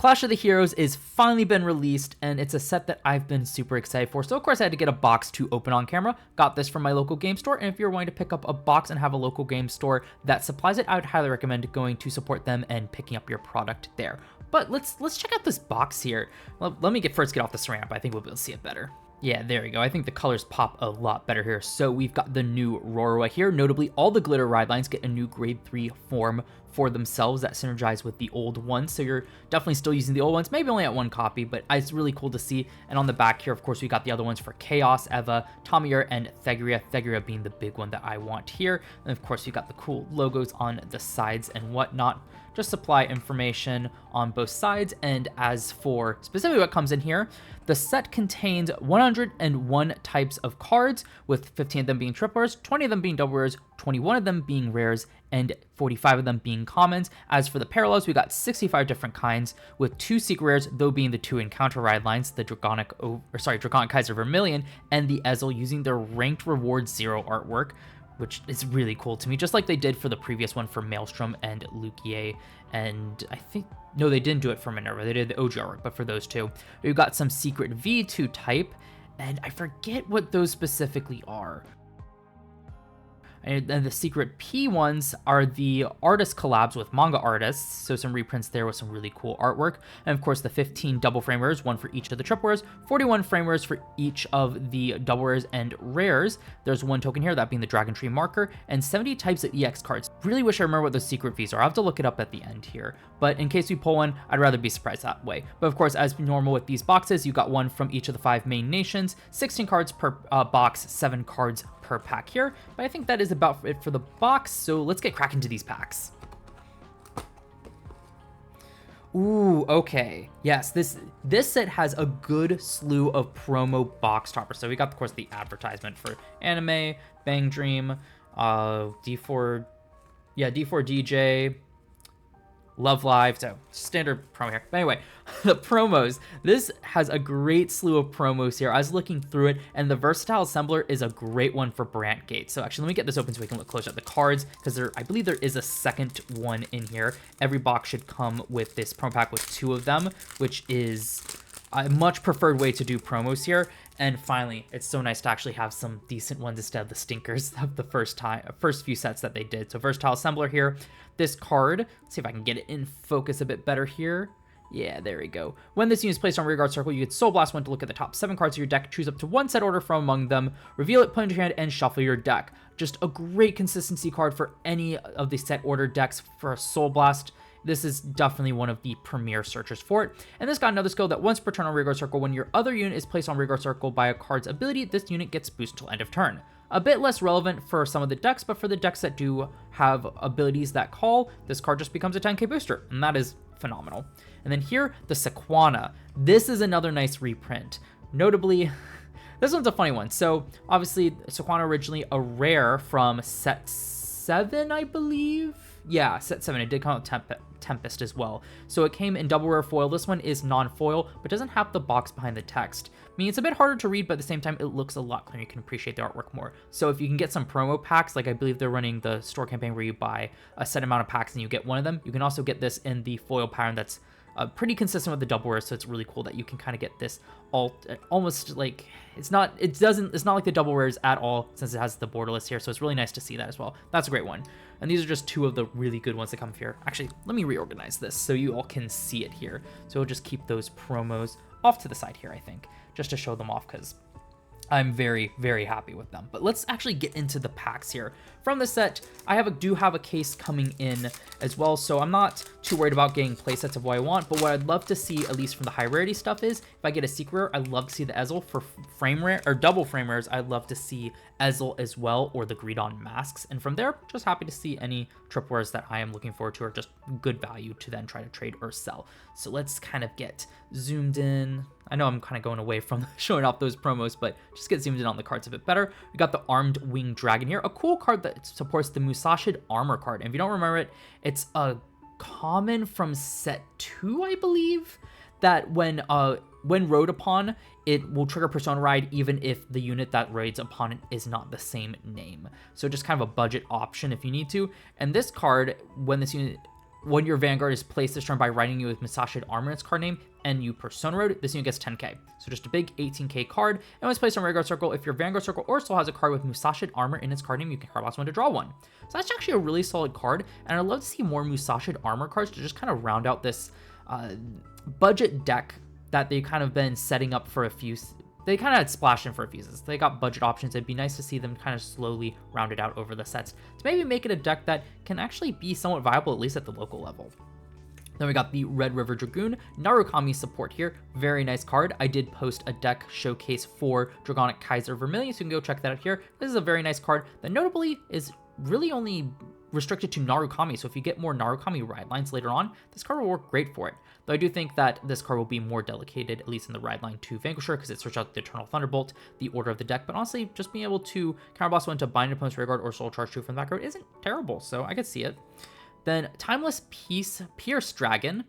Clash of the Heroes is finally been released, and it's a set that I've been super excited for. So of course I had to get a box to open on camera. Got this from my local game store, and if you're wanting to pick up a box and have a local game store that supplies it, I would highly recommend going to support them and picking up your product there. But let's check out this box here. Let me first get off this ramp. I think we'll be able to see it better. Yeah, there we go. I think the colors pop a lot better here. So we've got the new Roroa here. Notably, all the glitter ride lines get a new grade 3 form for themselves that synergize with the old ones. So you're definitely still using the old ones, maybe only at one copy, but it's really cool to see. And on the back here, of course, we got the other ones for Chaos, Eva, Tamiya, and Theguria. Theguria being the big one that I want here. And of course, you got the cool logos on the sides and whatnot. Just supply information on both sides. And as for specifically what comes in here, the set contains 101 types of cards, with 15 of them being triplers, 20 of them being double rares, 21 of them being rares, and 45 of them being commons. As for the parallels, we got 65 different kinds, with 2 secret rares, though being the 2 encounter ride lines, the Draconic Kaiser Vermilion and the Ezel, using their ranked reward 0 artwork, which is really cool to me, just like they did for the previous one for Maelstrom and Luquier, and I think, no, they didn't do it for Minerva, they did the OG artwork, but for those two. We've got some secret V2 type, and I forget what those specifically are. And the secret P ones are the artist collabs with manga artists, so some reprints there with some really cool artwork. And of course the 15 double frame rares, one for each of the triple rares, 41 frame rares for each of the double rares and rares. There's one token here, that being the Dragon Tree marker, and 70 types of EX cards. Really wish I remember what those secret Vs are. I'll have to look it up at the end here, but in case we pull one, I'd rather be surprised that way. But of course, as normal with these boxes, you got one from each of the 5 main nations, 16 cards per box, 7 cards per pack here, but I think that is about it for the box, so let's get cracking to these packs. Ooh, okay. Yes, this set has a good slew of promo box toppers. So we got, of course, the advertisement for Anime, Bang Dream, D4 DJ, Love Live, so standard promo here. But anyway, the promos. This has a great slew of promos here. I was looking through it, and the Versatile Assembler is a great one for Brant Gate. So actually, let me get this open so we can look closer at the cards, because I believe there is a second one in here. Every box should come with this promo pack with 2 of them, which is a much preferred way to do promos here. And finally, it's so nice to actually have some decent ones instead of the stinkers of the first few sets that they did. So Versatile Assembler here. This card, let's see if I can get it in focus a bit better here. Yeah, there we go. When this unit is placed on rearguard circle, you get Soul Blast one to look at the top 7 cards of your deck, choose up to 1 set order from among them, reveal it, put it into your hand, and shuffle your deck. Just a great consistency card for any of the set order decks for a Soul Blast. This is definitely one of the premier searchers for it. And this got another skill that once per turn on rearguard circle, when your other unit is placed on rearguard circle by a card's ability, this unit gets boosted until end of turn. A bit less relevant for some of the decks, but for the decks that do have abilities that call, this card just becomes a 10k booster, and that is phenomenal. And then here, the Sequana. This is another nice reprint. Notably, this one's a funny one. So obviously, Sequana originally a rare from set 7, I believe. Yeah, set 7. It did come out Tempest as well. So it came in double rare foil. This one is non-foil, but doesn't have the box behind the text. I mean, it's a bit harder to read, but at the same time, it looks a lot cleaner. You can appreciate the artwork more. So if you can get some promo packs, like I believe they're running the store campaign where you buy a set amount of packs and you get one of them, you can also get this in the foil pattern that's pretty consistent with the double rare, so it's really cool that you can kind of get this almost like it's not like the double rares at all, since it has the borderless here, so it's really nice to see that as well. That's a great one. And these are just 2 of the really good ones that come here. Actually, let me reorganize this so you all can see it here. So we'll just keep those promos off to the side here, I think, just to show them off, because I'm very, very happy with them. But let's actually get into the packs here. From the set, I do have a case coming in as well, so I'm not too worried about getting playsets of what I want, but what I'd love to see, at least from the high rarity stuff, is if I get a secret rare, I'd love to see the Ezel. For frame rare or double frame rares, I'd love to see Ezel as well, or the Greedon masks. And from there, just happy to see any triple rares that I am looking forward to, or just good value to then try to trade or sell. So let's kind of get zoomed in. I know I'm kind of going away from showing off those promos, but just get zoomed in on the cards a bit better. We got the Armed Winged Dragon here, a cool card that supports the Musashid armor card. And if you don't remember it, it's a common from set 2, I believe, that when rode upon, it will trigger Persona Ride even if the unit that raids upon it is not the same name. So just kind of a budget option if you need to. And this card, when this unit when your Vanguard is placed this turn by writing you with Musashi'd Armor in its card name, and you Persona Road, this unit gets 10k. So just a big 18k card. And when it's placed on Rearguard Circle, if your Vanguard Circle or Soul has a card with Musashi'd Armor in its card name, you can card boss one to draw one. So that's actually a really solid card, and I'd love to see more Musashi'd Armor cards to just kind of round out this budget deck that they've kind of been setting up for a few. They kind of had splashed in for a few seasons. They got budget options. It'd be nice to see them kind of slowly round it out over the sets to maybe make it a deck that can actually be somewhat viable, at least at the local level. Then we got the Red River Dragoon, Narukami support here. Very nice card. I did post a deck showcase for Dragonic Kaiser Vermilion, so you can go check that out here. This is a very nice card that notably is really only restricted to Narukami, so if you get more Narukami ride lines later on, this card will work great for it. Though I do think that this card will be more dedicated, at least in the ride line, to Vanquisher, because it searches out the Eternal Thunderbolt, the order of the deck, but honestly, just being able to counterboss one to bind an opponent's rearguard or soul charge 2 from the back row isn't terrible, so I could see it. Then Timeless Pierce Dragon,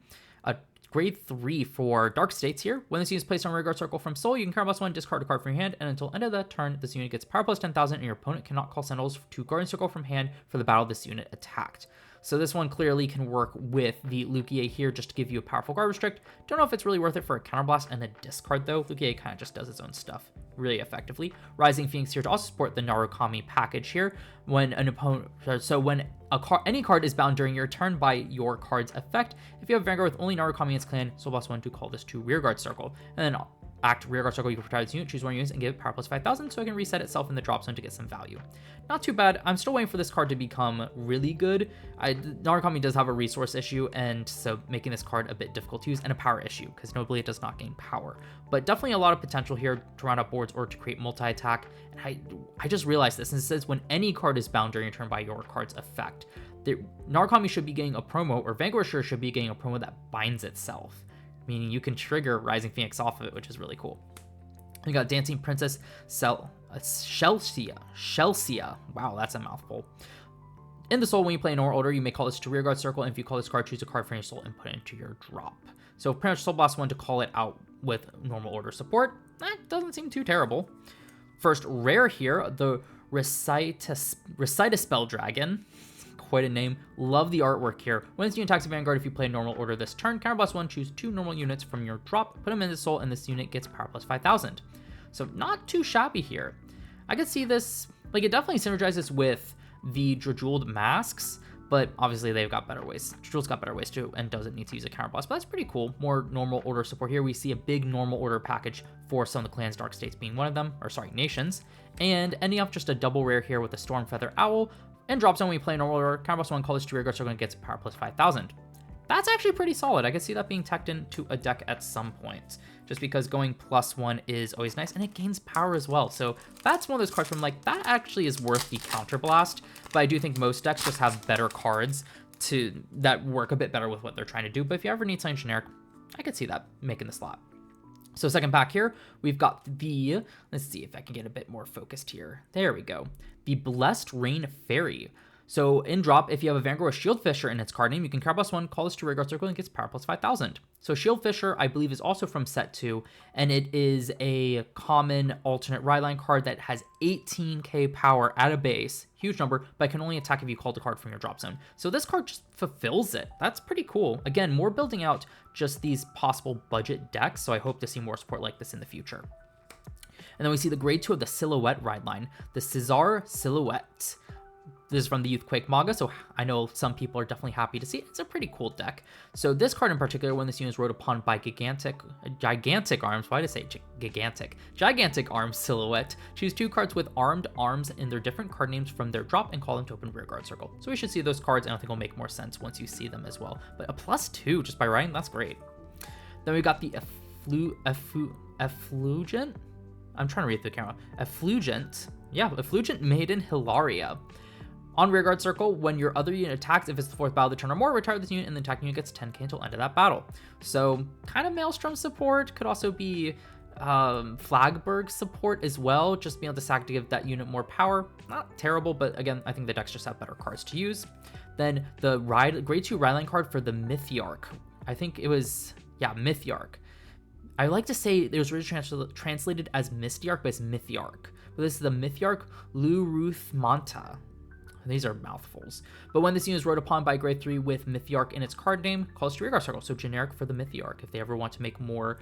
a grade 3 for Dark States here. When this unit is placed on rearguard circle from Soul, you can counterboss one, discard a card from your hand, and until end of the turn, this unit gets power plus 10,000, and your opponent cannot call Sentinels to Guardian Circle from hand for the battle this unit attacked. So this one clearly can work with the Lugia here just to give you a powerful guard restrict. Don't know if it's really worth it for a counterblast and a discard though. Lugia kind of just does its own stuff really effectively. Rising Phoenix here to also support the Narukami package here. When an opponent, so when any card is bound during your turn by your card's effect, if you have Vanguard with only Narukami in its clan, Soul Boss 1 to call this to Rearguard Circle. And then act Rearguard Circle, you can protect this unit, choose one unit, and give it power plus 5,000 so it can reset itself in the drop zone to get some value. Not too bad. I'm still waiting for this card to become really good. Narukami does have a resource issue, and so making this card a bit difficult to use, and a power issue, because notably it does not gain power. But definitely a lot of potential here to round up boards or to create multi-attack. And I just realized this, and it says when any card is bound during your turn by your card's effect. Narukami should be getting a promo, or Vanquisher should be getting a promo that binds itself, meaning you can trigger Rising Phoenix off of it, which is really cool. We got Dancing Princess Shelsia. Wow, that's a mouthful. In the Soul, when you play in normal order, you may call this to Rearguard Circle, and if you call this card, choose a card from your Soul and put it into your drop. So pretty much Soul Boss 1 to call it out with normal order support. That doesn't seem too terrible. First rare here, the Recite-a-Spell Dragon. Quite a name. Love the artwork here. When this unit attacks a Vanguard, if you play normal order this turn, counterblast 1, choose 2 normal units from your drop, put them in the Soul, and this unit gets power plus 5,000. So not too shabby here. I could see this, like, it definitely synergizes with the Drajuled masks, but obviously they've got better ways. Drajul's got better ways too, and doesn't need to use a counterblast, but that's pretty cool. More normal order support here. We see a big normal order package for some of the clans, Dark States being one of them, or sorry, nations, and ending up just a double rare here with a Stormfeather Owl. And drop zone when you play normal order, counterboss 1, call this to Rearguard Circle and gets power plus 5,000. That's actually pretty solid. I could see that being teched into a deck at some point, just because going +1 is always nice, and it gains power as well. So that's one of those cards from like, that actually is worth the counterblast, but I do think most decks just have better cards that work a bit better with what they're trying to do. But if you ever need something generic, I could see that making the slot. So second pack here, we've got the, let's see if I can get a bit more focused here. There we go. The Blessed Rain Fairy. So in drop, if you have a Vanguard with Shield Fisher in its card name, you can counterblast 1, call this to Rearguard Circle, and gets power plus 5,000. So Shield Fisher, I believe, is also from set 2, and it is a common alternate ride line card that has 18k power at a base, huge number, but can only attack if you call the card from your drop zone. So this card just fulfills it. That's pretty cool. Again, more building out just these possible budget decks, so I hope to see more support like this in the future. And then we see the grade 2 of the Silhouette ride line, the Caesar Silhouette. This is from the Youthquake manga, so I know some people are definitely happy to see it. It's a pretty cool deck. So this card in particular, when this unit is rode upon by Gigantic Arms, why did I say Gigantic? Gigantic Arms Silhouette, choose 2 cards with armed arms in their different card names from their drop and call them to open Rearguard Circle. So we should see those cards, and I think it'll make more sense once you see them as well. But a +2 just by writing, that's great. Then we got the Effulgent? I'm trying to read through the camera. Effulgent Maiden Hilaria. On Rearguard Circle, when your other unit attacks, if it's the 4th battle of the turn or more, retire this unit, and the attacking unit gets 10k until end of that battle. So kind of Maelstrom support, could also be Flagberg support as well, just being able to sack to give that unit more power. Not terrible, but again, I think the decks just have better cards to use. Then the grade 2 ride line card for the Mythiarch. I think it was, Mythiarch. I like to say it was originally translated as Mistyarch, but it's Mythiarch. But this is the Mythiarch Luruth Manta. These are mouthfuls. But when this unit is rode upon by grade 3 with Mythiarch in its card name, calls to rearguard circle. So generic for the Mythiarch if they ever want to make more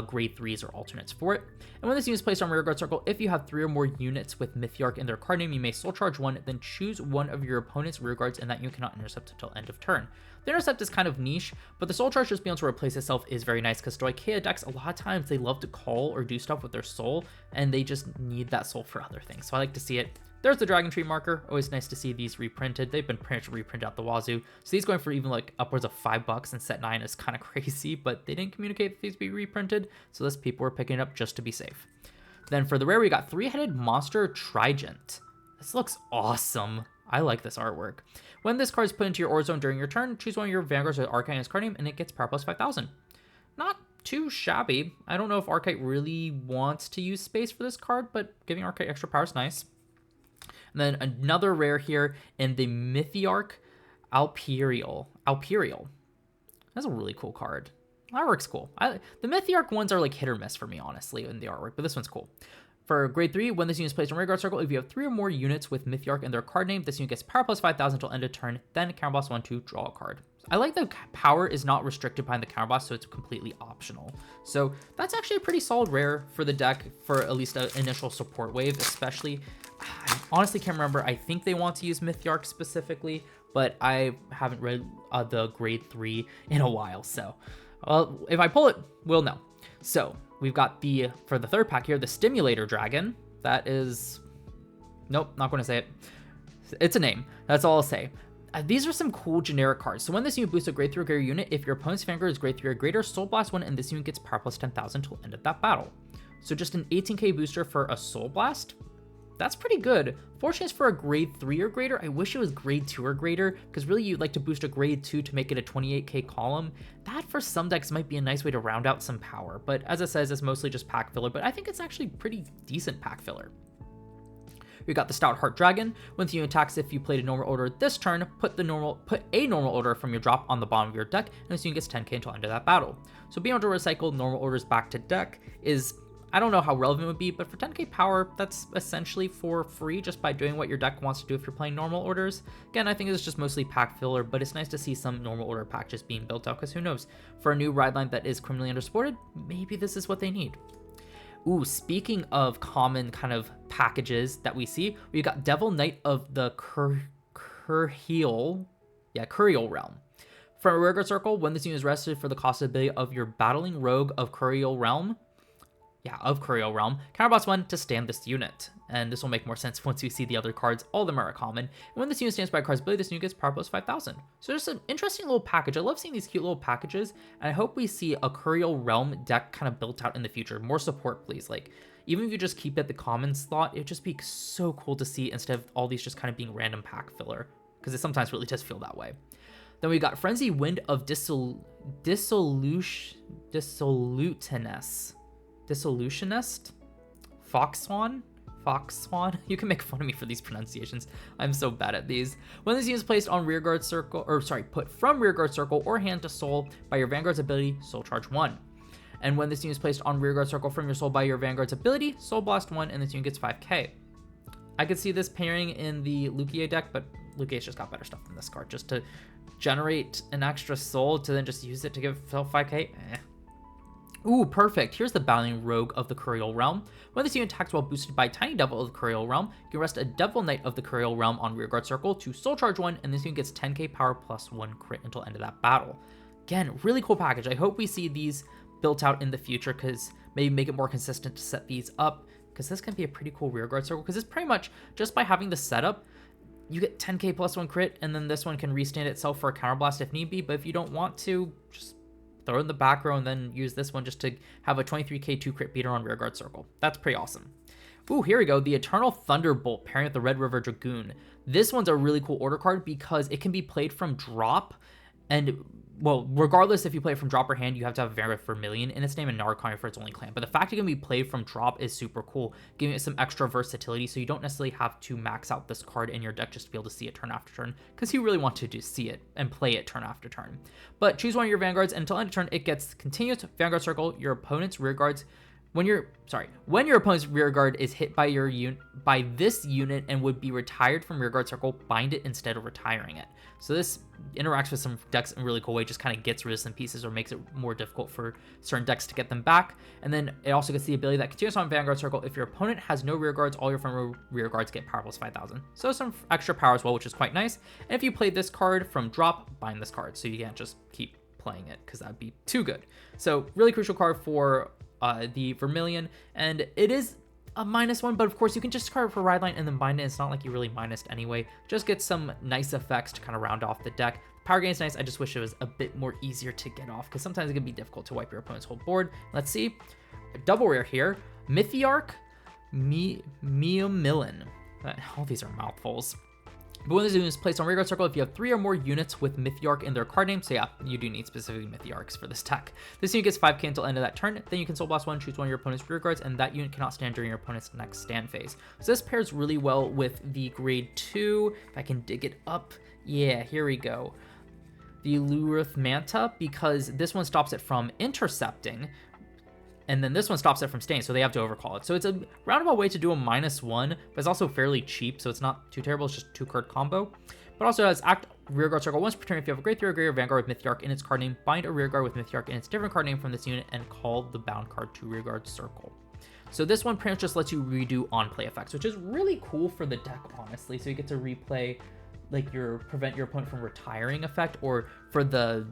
grade 3s or alternates for it. And when this unit is placed on rearguard circle, if you have 3 or more units with Mythiarch in their card name, you may soul charge 1, then choose one of your opponent's rearguards, and that unit cannot intercept until end of turn. The intercept is kind of niche, but the soul charge just being able to replace itself is very nice because Stoicheia decks, a lot of times they love to call or do stuff with their soul, and they just need that soul for other things. So I like to see it. There's the Dragon Tree marker. Always nice to see these reprinted. They've been pretty much reprinted out the wazoo. So these going for even like upwards of $5 in set 9 is kind of crazy, but they didn't communicate that these be reprinted. So this people were picking it up just to be safe. Then for the rare, we got 3-headed monster Trigent. This looks awesome. I like this artwork. When this card is put into your Ore Zone during your turn, choose one of your Vanguards with Archetype in its card name, and it gets power plus 5,000. Not too shabby. I don't know if Archetype really wants to use space for this card, but giving Archetype extra power is nice. And then another rare here in the Mythiarch Alperial. That's a really cool card. Artwork's cool. The Mythiarch ones are like hit or miss for me, honestly, in the artwork, but this one's cool. For grade 3, when this unit is placed on rearguard circle, if you have 3 or more units with Mythiarch in their card name, this unit gets power plus 5,000 until end of turn, then counterblast 1 to draw a card. I like the power is not restricted behind the counterblast, so it's completely optional. So that's actually a pretty solid rare for the deck for at least an initial support wave, especially. I honestly can't remember. I think they want to use Mythiarch specifically, but I haven't read the grade 3 in a while. So if I pull it, we'll know. So we've got for the third pack here, the Stimulator Dragon. That is, nope, not going to say it. It's a name. That's all I'll say. These are some cool generic cards. So when this unit boosts a grade 3 or greater unit, if your opponent's Vanguard is grade 3 or greater, Soul Blast 1, and this unit gets power plus 10,000 until end of that battle. So just an 18k booster for a Soul Blast. That's pretty good. Fortunately, it's for a grade 3 or greater. I wish it was grade 2 or greater, because really you'd like to boost a grade 2 to make it a 28k column. That for some decks might be a nice way to round out some power, but as it says, it's mostly just pack filler, but I think it's actually pretty decent pack filler. We got the Stout Heart Dragon. When the unit attacks, if you played a normal order this turn, put a normal order from your drop on the bottom of your deck, and this unit gets 10k until end of that battle. So being able to recycle normal orders back to deck is, I don't know how relevant it would be, but for 10k power, that's essentially for free just by doing what your deck wants to do if you're playing normal orders. Again, I think it's just mostly pack filler, but it's nice to see some normal order packages being built out, because who knows, for a new ride line that is criminally undersupported, maybe this is what they need. Ooh, speaking of common kind of packages that we see, we got Devil Knight of the Curial Realm. From a rearguard circle, when this unit is rested for the cost ability of your Battling Rogue of Curial Realm, counterblast 1 to stand this unit. And this will make more sense once you see the other cards. All of them are common. And when this unit stands by a card's ability, this unit gets power plus 5,000. So there's an interesting little package. I love seeing these cute little packages, and I hope we see a Curial Realm deck kind of built out in the future. More support, please. Like, even if you just keep it at the common slot, it'd just be so cool to see instead of all these just kind of being random pack filler, because it sometimes really does feel that way. Then we got Frenzy Wind of Dissolutionist. Fox Swan? You can make fun of me for these pronunciations. I'm so bad at these. When this unit is placed on rearguard circle, put from rearguard circle or hand to soul by your Vanguard's ability, Soul Charge 1. And when this unit is placed on rearguard circle from your soul by your Vanguard's ability, Soul Blast 1, and this unit gets 5k. I could see this pairing in the Lugia deck, but Lugia's just got better stuff than this card. Just to generate an extra soul to then just use it to give itself 5k, Ooh, perfect. Here's the Battling Rogue of the Curial Realm. When this unit attacks while boosted by Tiny Devil of the Curial Realm, you can rest a Devil Knight of the Curial Realm on rearguard circle to Soul Charge 1, and this unit gets 10k power plus 1 crit until end of that battle. Again, really cool package. I hope we see these built out in the future, because maybe make it more consistent to set these up, because this can be a pretty cool rearguard circle, because it's pretty much just by having the setup, you get 10k plus 1 crit, and then this one can restand itself for a counterblast if need be, but if you don't want to, just throw it in the back row and then use this one just to have a 23k 2 crit beater on rearguard circle. That's pretty awesome. Ooh, here we go. The Eternal Thunderbolt pairing with the Red River Dragoon. This one's a really cool order card because it can be played from drop, and well, regardless if you play it from drop or hand, you have to have Vanguard Vermilion in its name and Narcon for its only clan. But the fact it can be played from drop is super cool, giving it some extra versatility, so you don't necessarily have to max out this card in your deck just to be able to see it turn after turn, because you really want to just see it and play it turn after turn. But choose one of your Vanguards, and until end of turn, it gets continuous Vanguard Circle, your opponent's rearguards when your opponent's rear guard is hit by this unit and would be retired from rear guard circle, bind it instead of retiring it. So this interacts with some decks in a really cool way, just kind of gets rid of some pieces or makes it more difficult for certain decks to get them back. And then it also gets the ability that continues on Vanguard Circle. If your opponent has no rear guards, all your front rear guards get power plus 5,000. So some extra power as well, which is quite nice. And if you play this card from drop, bind this card. So you can't just keep playing it because that'd be too good. So really crucial card for the Vermilion, and it is a -1, but of course you can just discard it for Ride Line and then bind it. It's not like you really minused anyway. Just get some nice effects to kind of round off the deck. Power gain is nice. I just wish it was a bit more easier to get off because sometimes it can be difficult to wipe your opponent's whole board. Let's see. Double rare here. Mythiarch, Meomilin. All these are mouthfuls. But when this unit is placed on rear guard circle, if you have 3 or more units with Mythiarch in their card name, so yeah, you do need specifically Mythiarchs for this deck. This unit gets 5k until end of that turn. Then you can Soul Blast 1, choose one of your opponent's rear guards, and that unit cannot stand during your opponent's next stand phase. So this pairs really well with the grade 2. If I can dig it up. Yeah, here we go. The Lurith Manta, because this one stops it from intercepting, and then this one stops it from staying, so they have to overcall it. So it's a roundabout way to do a -1, but it's also fairly cheap, so it's not too terrible. It's just a 2-card combo. But also has act rear guard circle once per turn. If you have a grade 3 or greater Vanguard with Mythiarch in its card name, bind a rear guard with Mythiarch in its different card name from this unit and call the bound card to rear guard circle. So this one pretty much just lets you redo on-play effects, which is really cool for the deck, honestly. So you get to replay like prevent your opponent from retiring effect, or for the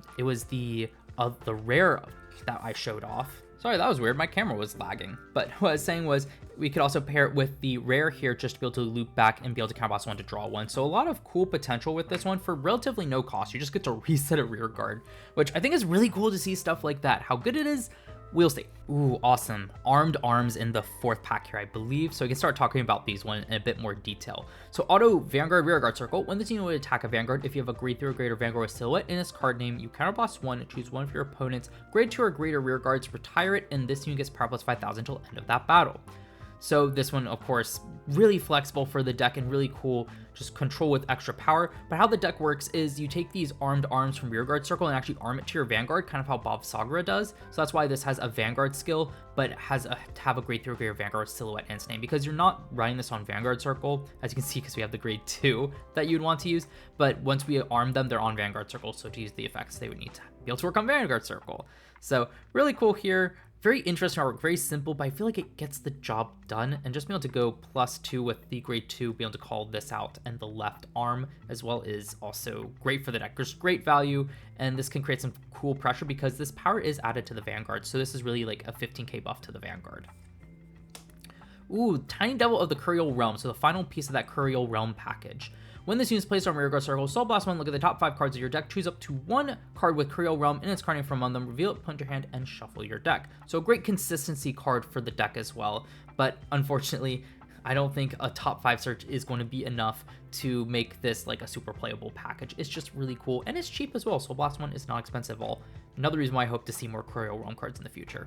rare that I showed off. Sorry, that was weird. My camera was lagging. But what I was saying was we could also pair it with the rare here just to be able to loop back and be able to counterblast 1 to draw 1. So a lot of cool potential with this one for relatively no cost. You just get to reset a rear guard, which I think is really cool to see stuff like that. How good it is, we'll see. Ooh, awesome. Armed Arms in the 4th pack here, I believe. So we can start talking about these one in a bit more detail. So auto Vanguard Rear Guard Circle. When this unit would attack a Vanguard, if you have a grade 3 or greater Vanguard with Silhouette in its card name, you counterblast 1, choose one of your opponent's grade 2 or greater rear guards, retire it, and this unit gets power plus 5,000 until end of that battle. So this one, of course, really flexible for the deck and really cool, just control with extra power. But how the deck works is you take these armed arms from rear guard circle and actually arm it to your Vanguard, kind of how Bob Sagra does. So that's why this has a Vanguard skill, but has to have a grade 3 or greater Vanguard Silhouette in its name, because you're not running this on Vanguard circle, as you can see, because we have the grade 2 that you'd want to use. But once we arm them, they're on Vanguard circle, so to use the effects, they would need to be able to work on Vanguard circle. So really cool here. Very interesting artwork, very simple, but I feel like it gets the job done. And just being able to go +2 with the grade 2, being able to call this out, and the left arm as well is also great for the deck. There's great value, and this can create some cool pressure because this power is added to the Vanguard. So this is really like a 15k buff to the Vanguard. Ooh, Tiny Devil of the Curial Realm. So the final piece of that Curial Realm package. When this unit is placed on rear guard circle, Soul Blast 1, look at the top 5 cards of your deck, choose up to 1 card with Curial Realm in its card name from among them, reveal it, put your hand, and shuffle your deck. So a great consistency card for the deck as well, but unfortunately, I don't think a top 5 search is going to be enough to make this like a super playable package. It's just really cool, and it's cheap as well. Soul Blast 1 is not expensive at all. Another reason why I hope to see more Curial Realm cards in the future.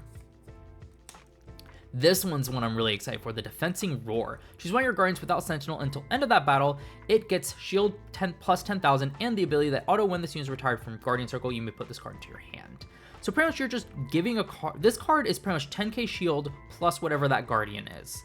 This one's one I'm really excited for, the Defensing Roar. Choose one of your Guardians without Sentinel until end of that battle. It gets shield 10 plus 10,000 and the ability that auto when this unit is retired from Guardian Circle, you may put this card into your hand. So pretty much you're just giving a card. This card is pretty much 10k shield plus whatever that Guardian is.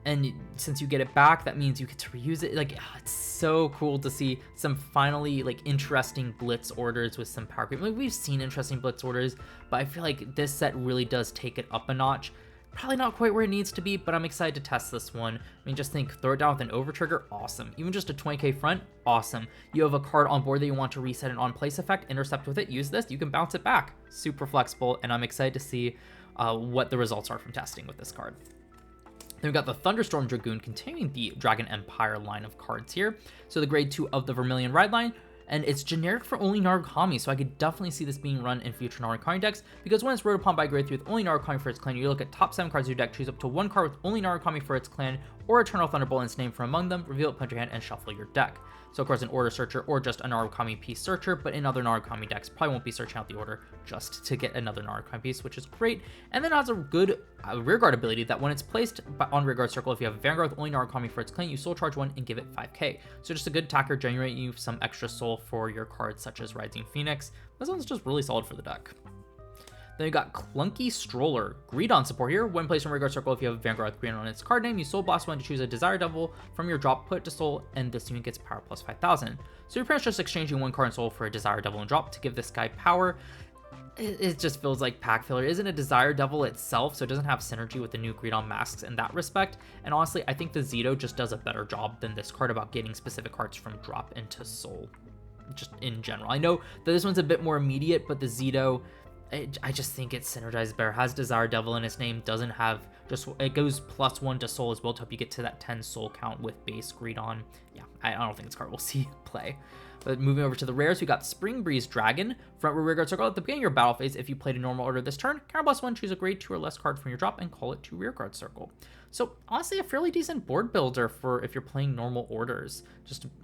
And since you get it back, that means you get to reuse it. Like, it's so cool to see some finally like interesting blitz orders with some power creep. Like, we've seen interesting blitz orders, but I feel like this set really does take it up a notch. Probably not quite where it needs to be, but I'm excited to test this one. I mean, just think, throw it down with an over trigger, awesome. Even just a 20k front, awesome. You have a card on board that you want to reset an on-place effect, intercept with it, use this, you can bounce it back. Super flexible, and I'm excited to see what the results are from testing with this card. Then we've got the Thunderstorm Dragoon, continuing the Dragon Empire line of cards here. So the grade 2 of the Vermilion Ride line, and it's generic for only Narukami, so I could definitely see this being run in future Narukami decks, because when it's rode upon by grade 3 with only Narukami for its clan, you look at top 7 cards of your deck, choose up to 1 card with only Narukami for its clan, or Eternal Thunderbolt in its name from among them, reveal it, put your hand, and shuffle your deck. So of course an order searcher or just a Narukami piece searcher, but in other Narukami decks, probably won't be searching out the order just to get another Narukami piece, which is great. And then it has a good rearguard ability that when it's placed on rearguard circle, if you have a Vanguard with only Narukami for its clan, you soul charge 1 and give it 5k. So just a good attacker, generate you some extra soul for your cards such as Rising Phoenix. This one's just really solid for the deck. Then we got Clunky Stroller. Greedon support here. When placed in Rearguard Circle, if you have Vanguard with Greedon on its card name, you Soul Blast one to choose a Desire Devil from your drop, put it to Soul, and this unit gets power plus 5,000. So you're pretty much just exchanging one card in Soul for a Desire Devil and drop to give this guy power. It just feels like pack filler. It isn't a Desire Devil itself, so it doesn't have synergy with the new Greedon masks in that respect. And honestly, I think the Zito just does a better job than this card about getting specific cards from drop into Soul, just in general. I know that this one's a bit more immediate, but the Zito, I just think it synergizes better. Has Desire Devil in its name, doesn't have just, it goes +1 to Soul as well to help you get to that 10 Soul count with base Greedon. Yeah, I don't think this card will see play. But moving over to the rares, we got Spring Breeze Dragon. Front row Rearguard Circle. At the beginning of your battle phase, if you played a normal order this turn, +1, choose a grade 2 or less card from your drop and call it to Rearguard Circle. So honestly, a fairly decent board builder for if you're playing normal orders.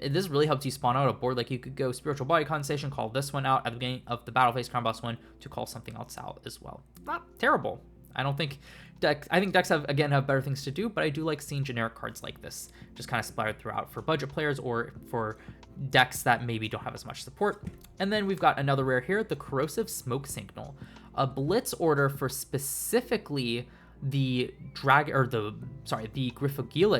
This really helps you spawn out a board. Like you could go Spiritual Body Condensation, call this one out at the beginning of the battle phase, +1 to call something else out as well. Not terrible. I think decks have better things to do, but I do like seeing generic cards like this just kind of splattered throughout for budget players or for decks that maybe don't have as much support. And then we've got another rare here, the Corrosive Smoke Signal, a blitz order for specifically the Griffogila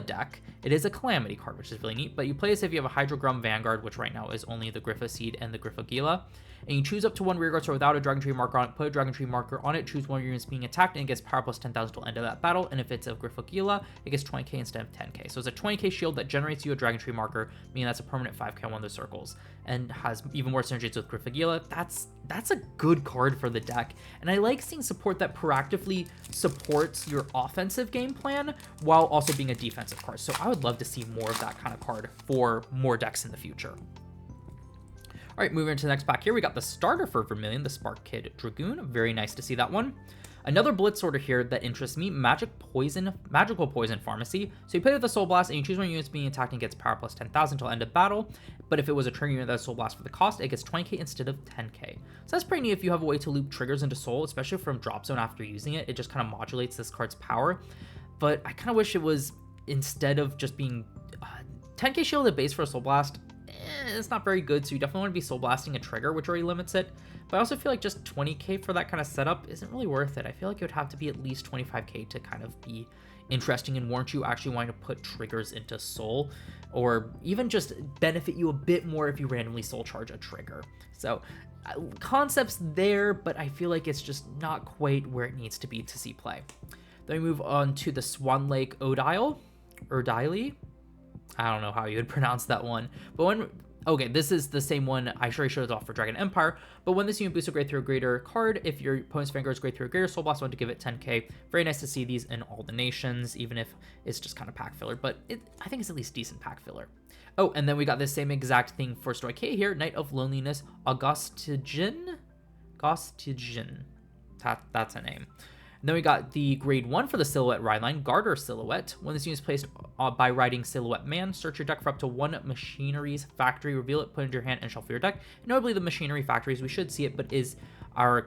deck. It is a Calamity card, which is really neat, but you play this if you have a Hydrogrum Vanguard, which right now is only the Griffoseed and the Griffogila, and you choose up to one Rearguard Circle without a Dragon Tree marker on it, put a Dragon Tree marker on it, choose one of your units being attacked, and it gets power plus 10,000 till end of that battle, and if it's a Griffogila, it gets 20k instead of 10k. So it's a 20k shield that generates you a Dragon Tree marker, meaning that's a permanent 5k on one of those circles, and has even more synergies with Griffogila. That's a good card for the deck, and I like seeing support that proactively supports your offensive game plan while also being a defensive card. So I would love to see more of that kind of card for more decks in the future. All right, moving into the next pack here, we got the starter for Vermilion, the Spark Kid Dragoon. Very nice to see that one. Another blitz order here that interests me, Magical Poison Pharmacy. So you play with the Soul Blast and you choose one unit being attacked and gets power plus 10,000 till end of battle. But if it was a trigger unit that Soul Blast for the cost, it gets 20k instead of 10k. So that's pretty neat if you have a way to loop triggers into Soul, especially from drop zone after using it. It just kind of modulates this card's power. But I kind of wish it was, instead of just being 10k shield at base for a Soul Blast, it's not very good, so you definitely want to be Soul Blasting a trigger, which already limits it. But I also feel like just 20k for that kind of setup isn't really worth it. I feel like it would have to be at least 25k to kind of be interesting and warrant you actually wanting to put triggers into Soul, or even just benefit you a bit more if you randomly Soul Charge a trigger. So concepts there, but I feel like it's just not quite where it needs to be to see play. Then we move on to the Swan Lake Odile. I don't know how you would pronounce that one, but okay, this is the same one I showed it off for Dragon Empire, but when this unit boosts a grade 3 or greater card, if your opponent's Vanguard is grade 3 or greater, Soul Blast 1 to give it 10k. Very nice to see these in all the nations, even if it's just kind of pack filler, but I think it's at least decent pack filler. Oh, and then we got the same exact thing for Stoic K here, Knight of Loneliness, Gostigen? That's a name. And then we got the grade 1 for the Silhouette ride line, Garter Silhouette. When this unit is placed by riding Silhouette Man, search your deck for up to one Machinery's Factory, reveal it, put it into your hand, and shuffle your deck. Notably, the Machinery Factories, we should see it, but is our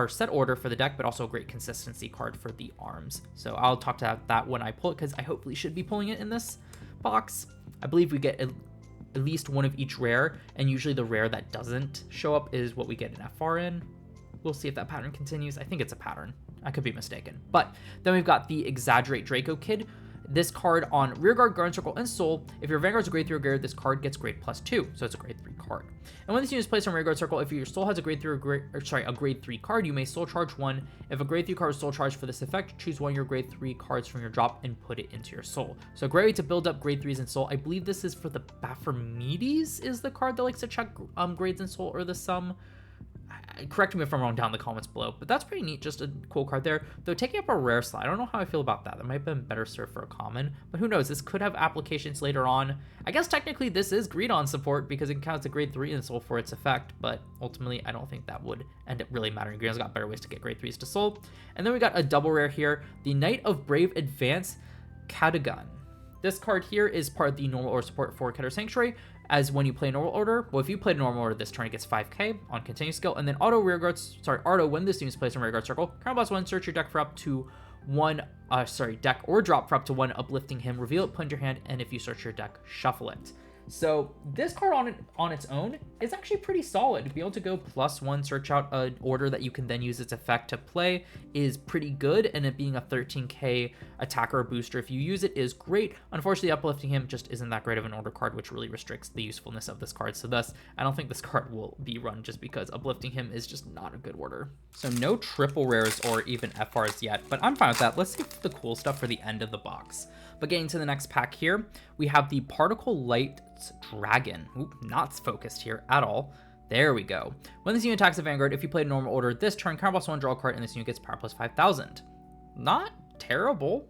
set order for the deck, but also a great consistency card for the arms. So I'll talk to that when I pull it, because I hopefully should be pulling it in this box. I believe we get at least one of each rare, and usually the rare that doesn't show up is what we get in FRN. We'll see if that pattern continues. I think it's a pattern. I could be mistaken. But then we've got the Exaggerate Draco Kid. This card on Rearguard, Guardian Circle, and Soul. If your Vanguard's a grade 3 or greater, this card gets grade +2, so it's a grade 3 card. And when this unit is placed on Rearguard Circle, if your Soul has a grade 3 a grade 3 card, you may Soul Charge one. If a grade 3 card is Soul Charged for this effect, choose one of your grade 3 cards from your drop and put it into your Soul. So a great way to build up grade 3s in Soul. I believe this is for the Baphometes is the card that likes to check grades in Soul or the sum. Correct me if I'm wrong down in the comments below, but that's pretty neat. Just a cool card there, though. Taking up a rare slot, I don't know how I feel about that. That might have been better served for a common, but who knows? This could have applications later on. I guess technically this is Greedon support because it counts a grade 3 in Soul for its effect, but ultimately I don't think that would end up really mattering. Greedon's got better ways to get grade 3s to Soul. And then we got a double rare here, the Knight of Brave Advance Cadogan. This card here is part of the normal order support for Keter Sanctuary, as when you play normal order. Well, if you play normal order this turn, it gets 5k on continuous skill, and then auto, when this unit is placed in Rearguard Circle, +1, search your deck for up to one, deck or drop for up to one, uplifting him, reveal it, put in your hand, and if you search your deck, shuffle it. So this card on its own is actually pretty solid. To be able to go +1 search out an order that you can then use its effect to play is pretty good, and it being a 13k attacker booster if you use it is great. Unfortunately, uplifting him just isn't that great of an order card, which really restricts the usefulness of this card. So thus, I don't think this card will be run just because uplifting him is just not a good order. So no triple rares or even FRs yet, but I'm fine with that. Let's save the cool stuff for the end of the box. But getting to the next pack here, we have the Particle Light Dragon. Oop, not focused here at all. There we go. When this unit attacks a Vanguard, if you play a normal order this turn, counter +1, draw a card, and this unit gets power +5000. Not terrible.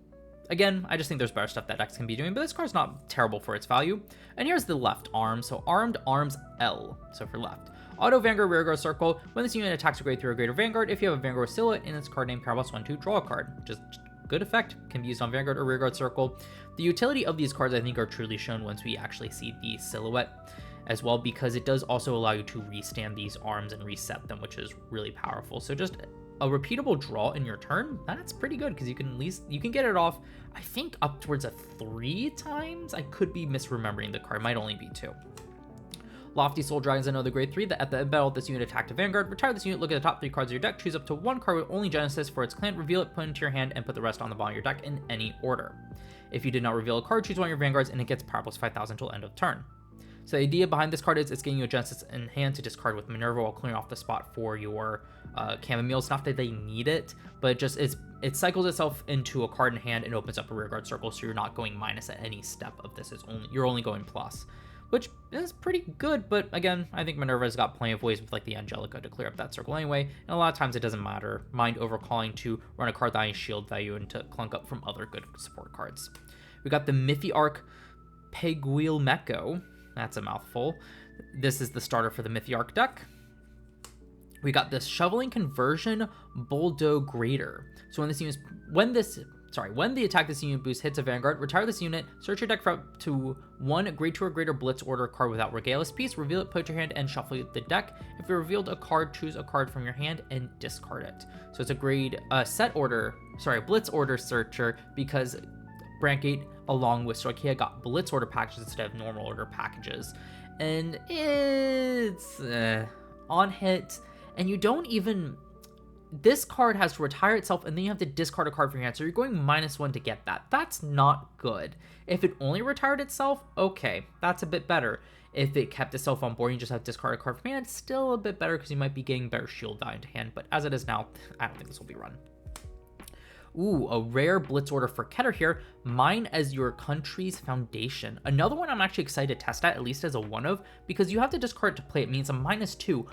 Again, I just think there's better stuff that decks can be doing, but this card's not terrible for its value. And here's the left arm, so Armed Arms L, so for left. Auto Vanguard Rearguard Circle. When this unit attacks a grade 3 or greater Vanguard, if you have a Vanguard silhouette in its card name, power +1 to draw a card. Just good effect, can be used on Vanguard or Rearguard Circle. The utility of these cards I think are truly shown once we actually see the silhouette as well, because it does also allow you to restand these arms and reset them, which is really powerful. So just a repeatable draw in your turn, that's pretty good, because you can get it off, I think, up towards a 3 times. I could be misremembering the card, might only be 2. Lofty Soul Dragon's another grade 3 that at the end of battle, this unit attacked a Vanguard. Retire this unit, look at the top 3 cards of your deck, choose up to 1 card with only Genesis for its clan, reveal it, put it into your hand, and put the rest on the bottom of your deck in any order. If you did not reveal a card, choose one of your Vanguards, and it gets power +5000 until end of turn. So the idea behind this card is it's getting you a Genesis in hand to discard with Minerva while clearing off the spot for your Chamomiles. Not that they need it, but just it cycles itself into a card in hand and opens up a Rearguard Circle, so you're not going minus at any step of this. You're only going plus, which is pretty good. But again, I think Minerva's got plenty of ways with like the Angelica to clear up that circle anyway, and a lot of times it doesn't matter. Mind Overcalling to run a card that has shield value and to clunk up from other good support cards. We got the Miffy Arc Peguil Meko. That's a mouthful. This is the starter for the Miffy Arc deck. We got this Shoveling Conversion Bulldo Grader. So when the attack this unit boost hits a Vanguard, retire this unit, search your deck for up to 1 grade 2 or greater Blitz order card without Regalis piece, reveal it, put it to your hand, and shuffle the deck. If you revealed a card, choose a card from your hand and discard it. So it's a Blitz order searcher, because Brandgate along with Stoichea got Blitz order packages instead of normal order packages. And it's on hit, and you don't even... This card has to retire itself, and then you have to discard a card from your hand, so you're going -1 to get that. That's not good. If it only retired itself, okay, that's a bit better. If it kept itself on board and you just have to discard a card from your hand, it's still a bit better, because you might be getting better shield value into hand, but as it is now, I don't think this will be run. Ooh, a rare Blitz order for Keter here. Mine as your country's foundation. Another one I'm actually excited to test at least as a one of, because you have to discard it to play. It means a -2,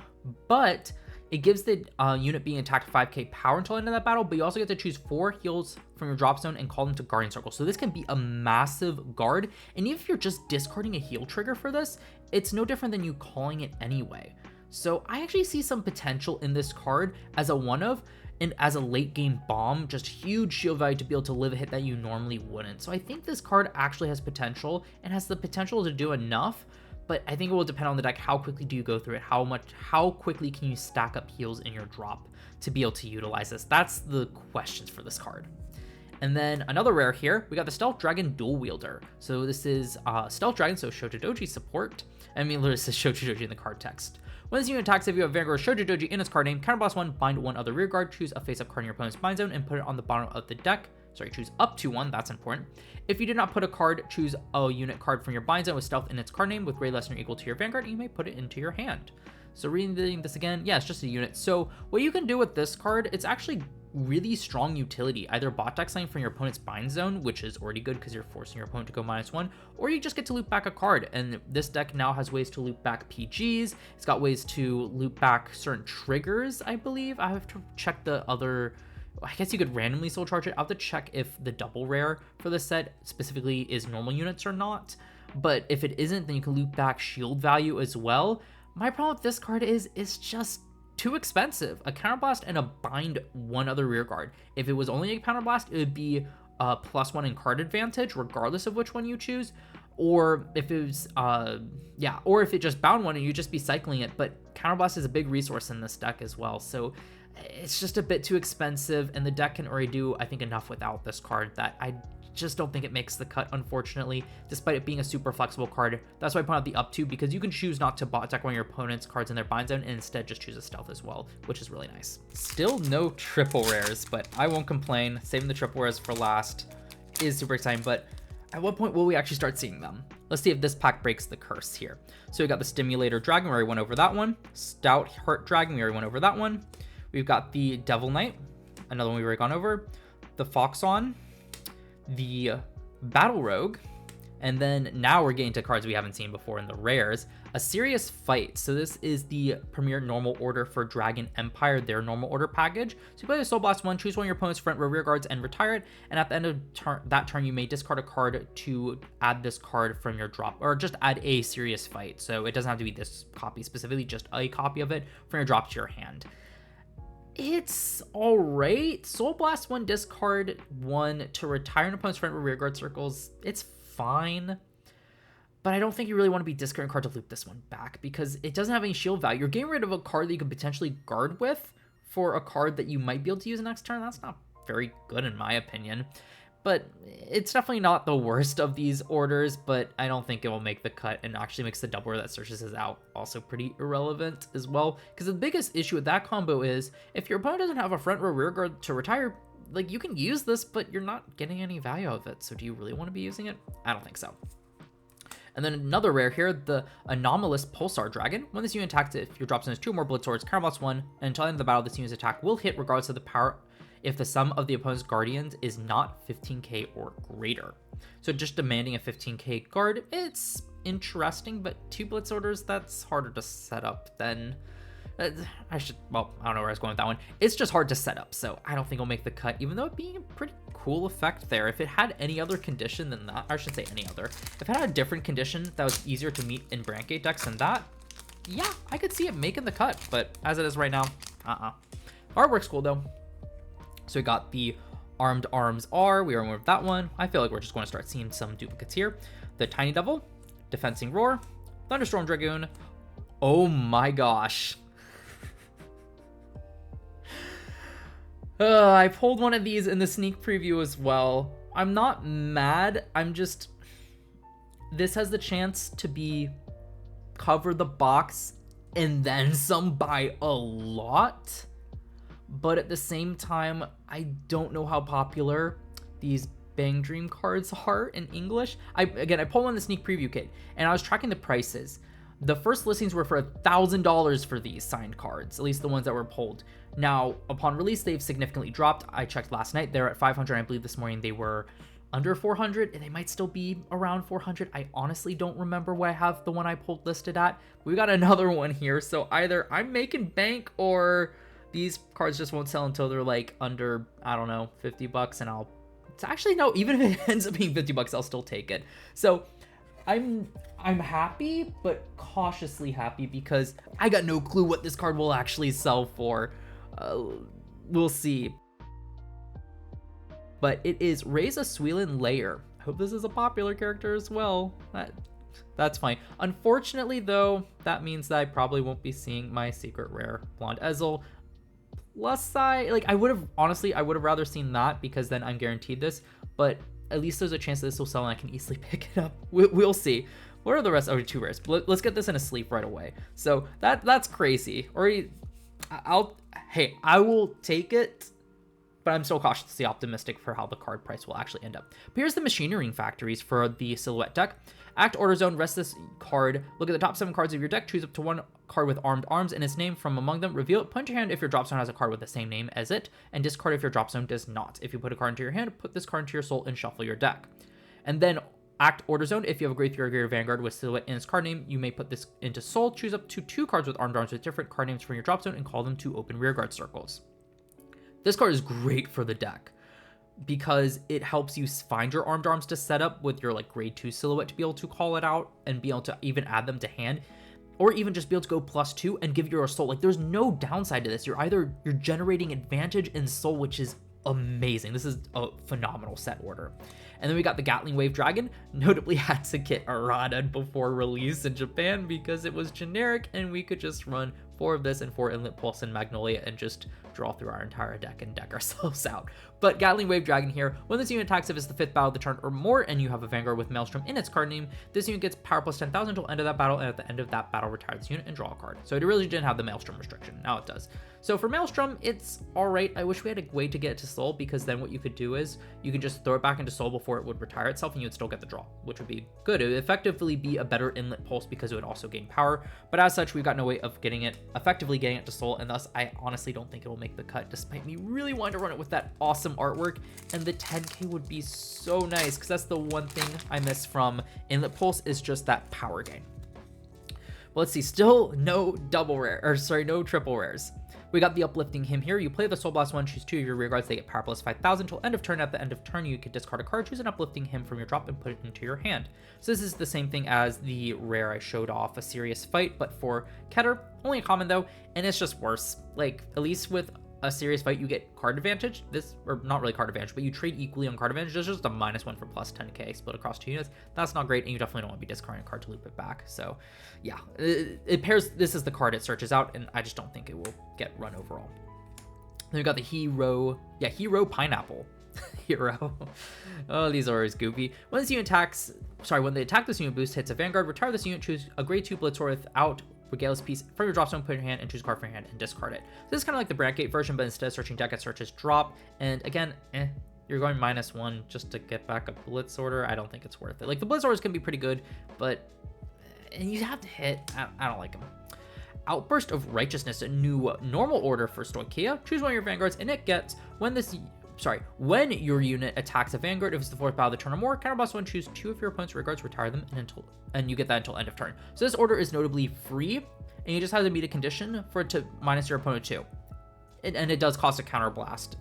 but it gives the unit being attacked 5k power until the end of that battle, but you also get to choose 4 heals from your drop zone and call them to Guardian Circle. So this can be a massive guard, and even if you're just discarding a heal trigger for this, it's no different than you calling it anyway. So I actually see some potential in this card as a one of, and as a late game bomb, just huge shield value to be able to live a hit that you normally wouldn't. So I think this card actually has potential and has the potential to do enough, but I think it will depend on the deck. How quickly do you go through it? How quickly can you stack up heals in your drop to be able to utilize this? That's the questions for this card. And then another rare here, we got the Stealth Dragon Dual Wielder. So this is Stealth Dragon, so Shotodoji support. I mean, literally says Shotodoji in the card text. When this unit attacks, if you have Vanguard Shotodoji in its card name, counterblast 1, bind 1 other rear guard, choose a face-up card in your opponent's bind zone, and put it on the bottom of the deck. Sorry, choose up to 1, that's important. If you did not put a card, choose a unit card from your bind zone with stealth in its card name with grade less than or equal to your Vanguard, and you may put it into your hand. So reading this again, yeah, it's just a unit. So what you can do with this card, it's actually really strong utility. Either bot deck something from your opponent's bind zone, which is already good because you're forcing your opponent to go -1, or you just get to loop back a card. And this deck now has ways to loop back PGs. It's got ways to loop back certain triggers, I believe. I have to check the other... I guess you could randomly soul charge it. I'll have to check if the double rare for this set specifically is normal units or not. But if it isn't, then you can loop back shield value as well. My problem with this card is it's just too expensive. A counterblast and a bind 1 other rear guard. If it was only a counterblast, it would be a +1 in card advantage, regardless of which one you choose. Or if it was, or if it just bound 1 and you just be cycling it. But counterblast is a big resource in this deck as well. So it's just a bit too expensive, and the deck can already do, I think, enough without this card that just don't think it makes the cut, unfortunately, despite it being a super flexible card. That's why I point out the up to, because you can choose not to bot deck one of your opponent's cards in their bind zone and instead just choose a stealth as well, which is really nice. Still no triple rares, but I won't complain. Saving the triple rares for last is super exciting, but at what point will we actually start seeing them? Let's see if this pack breaks the curse here. So we got the Stimulator Dragon, we already went over that one. Stout Heart Dragon, we already went over that one. We've got the Devil Knight, another one we've already gone over. The Foxon, the Battle Rogue, and then now we're getting to cards we haven't seen before in the rares. A Serious Fight. So this is the premier normal order for Dragon Empire, their normal order package. So you play the Soul Blast 1, choose one of your opponent's front row rear guards and retire it. And at the end of that turn, you may discard a card to add this card from your drop, or just add a Serious Fight. So it doesn't have to be this copy specifically, just a copy of it from your drop to your hand. It's all right. Soul Blast 1, discard 1 to retire an opponent's front or rear guard circles. It's fine, but I don't think you really want to be discarding a card to loop this one back because it doesn't have any shield value. You're getting rid of a card that you could potentially guard with for a card that you might be able to use next turn. That's not very good in my opinion, but it's definitely not the worst of these orders, but I don't think it will make the cut and actually makes the double order that searches is out also pretty irrelevant as well. Because the biggest issue with that combo is if your opponent doesn't have a front row rear guard to retire, like you can use this, but you're not getting any value out of it. So do you really want to be using it? I don't think so. And then another rare here, the Anomalous Pulsar Dragon. When this unit attacks, if your drop zone is 2 or more Blood Swords, counterblocks 1, and until the end of the battle, this unit's attack will hit regardless of the power if the sum of the opponent's guardians is not 15k or greater. So just demanding a 15k guard, it's interesting, but 2 Blitz orders, that's harder to set up than... well, I don't know where I was going with that one. It's just hard to set up, so I don't think it'll make the cut, even though it being a pretty cool effect there. If it had any other condition than that, I should say any other. If it had a different condition that was easier to meet in Brand Gate decks than that, yeah, I could see it making the cut, but as it is right now, Artwork's cool though. So we got the Armed Arms R, we already went with that one. I feel like we're just going to start seeing some duplicates here. The Tiny Devil, Defensing Roar, Thunderstorm Dragoon. Oh my gosh. I pulled one of these in the sneak preview as well. I'm not mad, I'm just... This has the chance to be cover the box and then some by a lot. But at the same time, I don't know how popular these Bang Dream cards are in English. I pulled one in the sneak preview kit and I was tracking the prices. The first listings were for $1,000 for these signed cards, at least the ones that were pulled. Now, upon release, they've significantly dropped. I checked last night, they're at 500. I believe this morning they were under 400, and they might still be around 400. I honestly don't remember what I have the one I pulled listed at. We got another one here, so either I'm making bank or these cards just won't sell until they're like under, I don't know, 50 bucks, and it's actually, no, even if it ends up being 50 bucks, I'll still take it. So I'm happy, but cautiously happy because I got no clue what this card will actually sell for. We'll see. But it is Raise a Suilin Lair. I hope this is a popular character as well. That's fine. Unfortunately, though, that means that I probably won't be seeing my secret rare Blonde Ezel. Plus side, like I would have rather seen that because then I'm guaranteed this, but at least there's a chance that this will sell and I can easily pick it up. We'll see. What are the rest? Oh, 2 rares. Let's get this in a sleep right away. So that's crazy. I will take it, but I'm still cautiously optimistic for how the card price will actually end up. But here's the Machinery Factories for the Silhouette deck. Act Order Zone, rest this card. Look at the top 7 cards of your deck. Choose up to 1 card with Armed Arms and its name from among them. Reveal it. Put into your hand if your drop zone has a card with the same name as it, and discard if your drop zone does not. If you put a card into your hand, put this card into your soul and shuffle your deck. And then Act Order Zone, if you have a Graveyard Gear Vanguard with Silhouette in its card name, you may put this into soul. Choose up to 2 cards with Armed Arms with different card names from your drop zone and call them to open rearguard circles. This card is great for the deck because it helps you find your Armed Arms to set up with your like grade 2 Silhouette to be able to call it out and be able to even add them to hand, or even just be able to go +2 and give your soul. Like there's no downside to this. You're generating advantage in soul, which is amazing. This is a phenomenal set order. And then we got the Gatling Wave Dragon, notably had to get errata before release in Japan because it was generic and we could just run 4 of this and 4 Inlet Pulse and Magnolia and just draw through our entire deck and deck ourselves out. But Gatling Wave Dragon here, when this unit attacks if it's the 5th battle of the turn or more and you have a Vanguard with Maelstrom in its card name, this unit gets power plus 10,000 until end of that battle, and at the end of that battle retire this unit and draw a card. So it really didn't have the Maelstrom restriction, now it does. So for Maelstrom, it's alright. I wish we had a way to get it to Soul, because then what you could do is you could just throw it back into Soul before it would retire itself and you would still get the draw, which would be good. It would effectively be a better Inlet Pulse because it would also gain power, but as such, we've got no way of effectively getting it to Soul, and thus I honestly don't think it will make the cut, despite me really wanting to run it with that awesome artwork, and the 10k would be so nice, because that's the one thing I miss from Inlet Pulse is just that power gain. But let's see, still no no triple rares. We got the Uplifting Hymn here. You play the Soul Blast 1, choose 2 of your rear guards, they get power plus 5,000 till end of turn. At the end of turn, you can discard a card, choose an Uplifting Hymn from your drop, and put it into your hand. So this is the same thing as the rare I showed off, a Serious Fight, but for Keter. Only a common though, and it's just worse. Like, at least with a Serious Fight, you get card advantage. Or not really card advantage, but you trade equally on card advantage. There's just a -1 for plus 10k split across 2 units. That's not great, and you definitely don't want to be discarding a card to loop it back. So yeah, it pairs. This is the card it searches out, and I just don't think it will get run overall. Then we got the Hero Pineapple. Hero. Oh, these are always goofy. When this unit attacks, when they attack this unit boost hits a Vanguard, retire this unit, choose a grade 2 Blitzor without Regalis piece from your drop zone, put in your hand, and choose a card from your hand and discard it. So this is kind of like the Brandgate version, but instead of searching deck, it searches drop. And again, you're going -1 just to get back a Blitz Order. I don't think it's worth it. Like, the Blitz Orders can be pretty good, but and you have to hit. I don't like them. Outburst of Righteousness, a new normal order for Stoicheia. Choose one of your Vanguards, and it gets when your unit attacks a Vanguard, if it's the 4th battle of the turn or more, counterblast 1, choose 2 of your opponent's rearguards, retire them, and you get that until end of turn. So this order is notably free, and you just have to meet a condition for it to minus your opponent 2. And it does cost a counterblast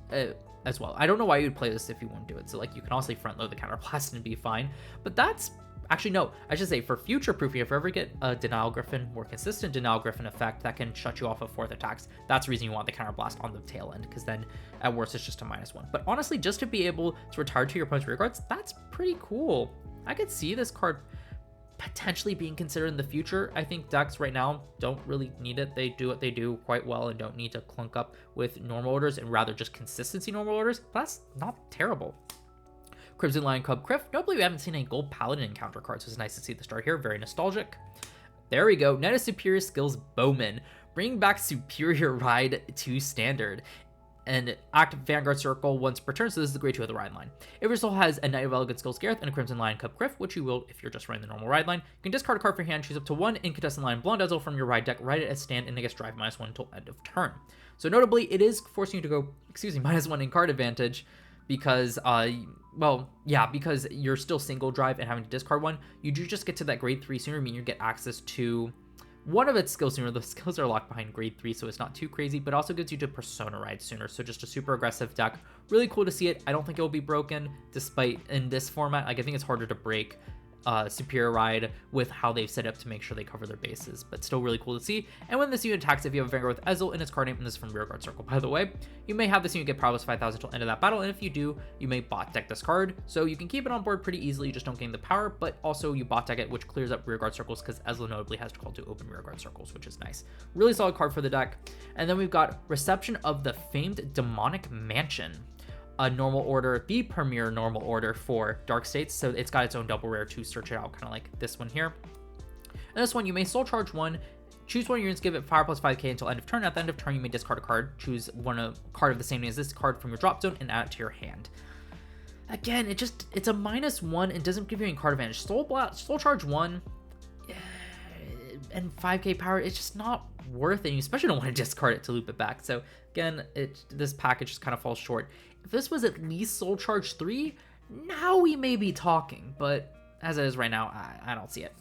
as well. I don't know why you'd play this if you wouldn't do it. So like, you can honestly front load the counterblast and be fine, but that's actually, no, I should say for future proofing, if you ever get a Denial Griffin, more consistent Denial Griffin effect that can shut you off of 4th attacks, that's the reason you want the Counterblast on the tail end, because then at worst it's just a -1. But honestly, just to be able to retire to your opponent's rear guards, that's pretty cool. I could see this card potentially being considered in the future. I think decks right now don't really need it. They do what they do quite well and don't need to clunk up with normal orders, and rather just consistency normal orders. That's not terrible. Crimson Lion Cub Criff. Notably, we haven't seen any Gold Paladin encounter cards, so it's nice to see the start here. Very nostalgic. There we go. Knight of Superior Skills Bowman. Bring back Superior Ride to Standard. And active Vanguard Circle once per turn, so this is the grade 2 of the ride line. If your soul has a Knight of Elegant Skills Gareth and a Crimson Lion Cub Criff, which you will if you're just running the normal ride line, you can discard a card from your hand, choose up to 1 Incandescent Lion Blonde Dazzle from your ride deck, ride it as stand, and it gets drive -1 until end of turn. So notably, it is forcing you to go, -1 in card advantage, because because you're still single drive and having to discard 1. You do just get to that grade 3 sooner, meaning you get access to one of its skills sooner. The skills are locked behind grade 3, so it's not too crazy, but also gives you to Persona Ride sooner. So just a super aggressive deck. Really cool to see it. I don't think it will be broken, despite in this format. Like, I think it's harder to break Superior Ride with how they've set up to make sure they cover their bases, but still really cool to see. And when this unit attacks, if you have a Vanguard with Ezel in its card name, and this is from Rearguard Circle, by the way, you may have this unit get power plus 5,000 until end of that battle, and if you do, you may bot deck this card. So you can keep it on board pretty easily, you just don't gain the power, but also you bot deck it, which clears up Rearguard Circles, because Ezel notably has to call to open Rearguard Circles, which is nice. Really solid card for the deck. And then we've got Reception of the Famed Demonic Mansion. A normal order, the premier normal order for Dark States, so it's got its own double rare to search it out, kind of like this one here. And this one, you may soul charge 1, choose one of your units, give it fire plus 5k until end of turn. At the end of turn, you may discard a card, choose a card of the same name as this card from your drop zone, and add it to your hand. Again, it's a -1 and doesn't give you any card advantage. Soul charge 1 and 5k power, it's just not worth it. You especially don't want to discard it to loop it back. So again, this package just kind of falls short. If this was at least Soul Charge 3, now we may be talking, but as it is right now, I don't see it.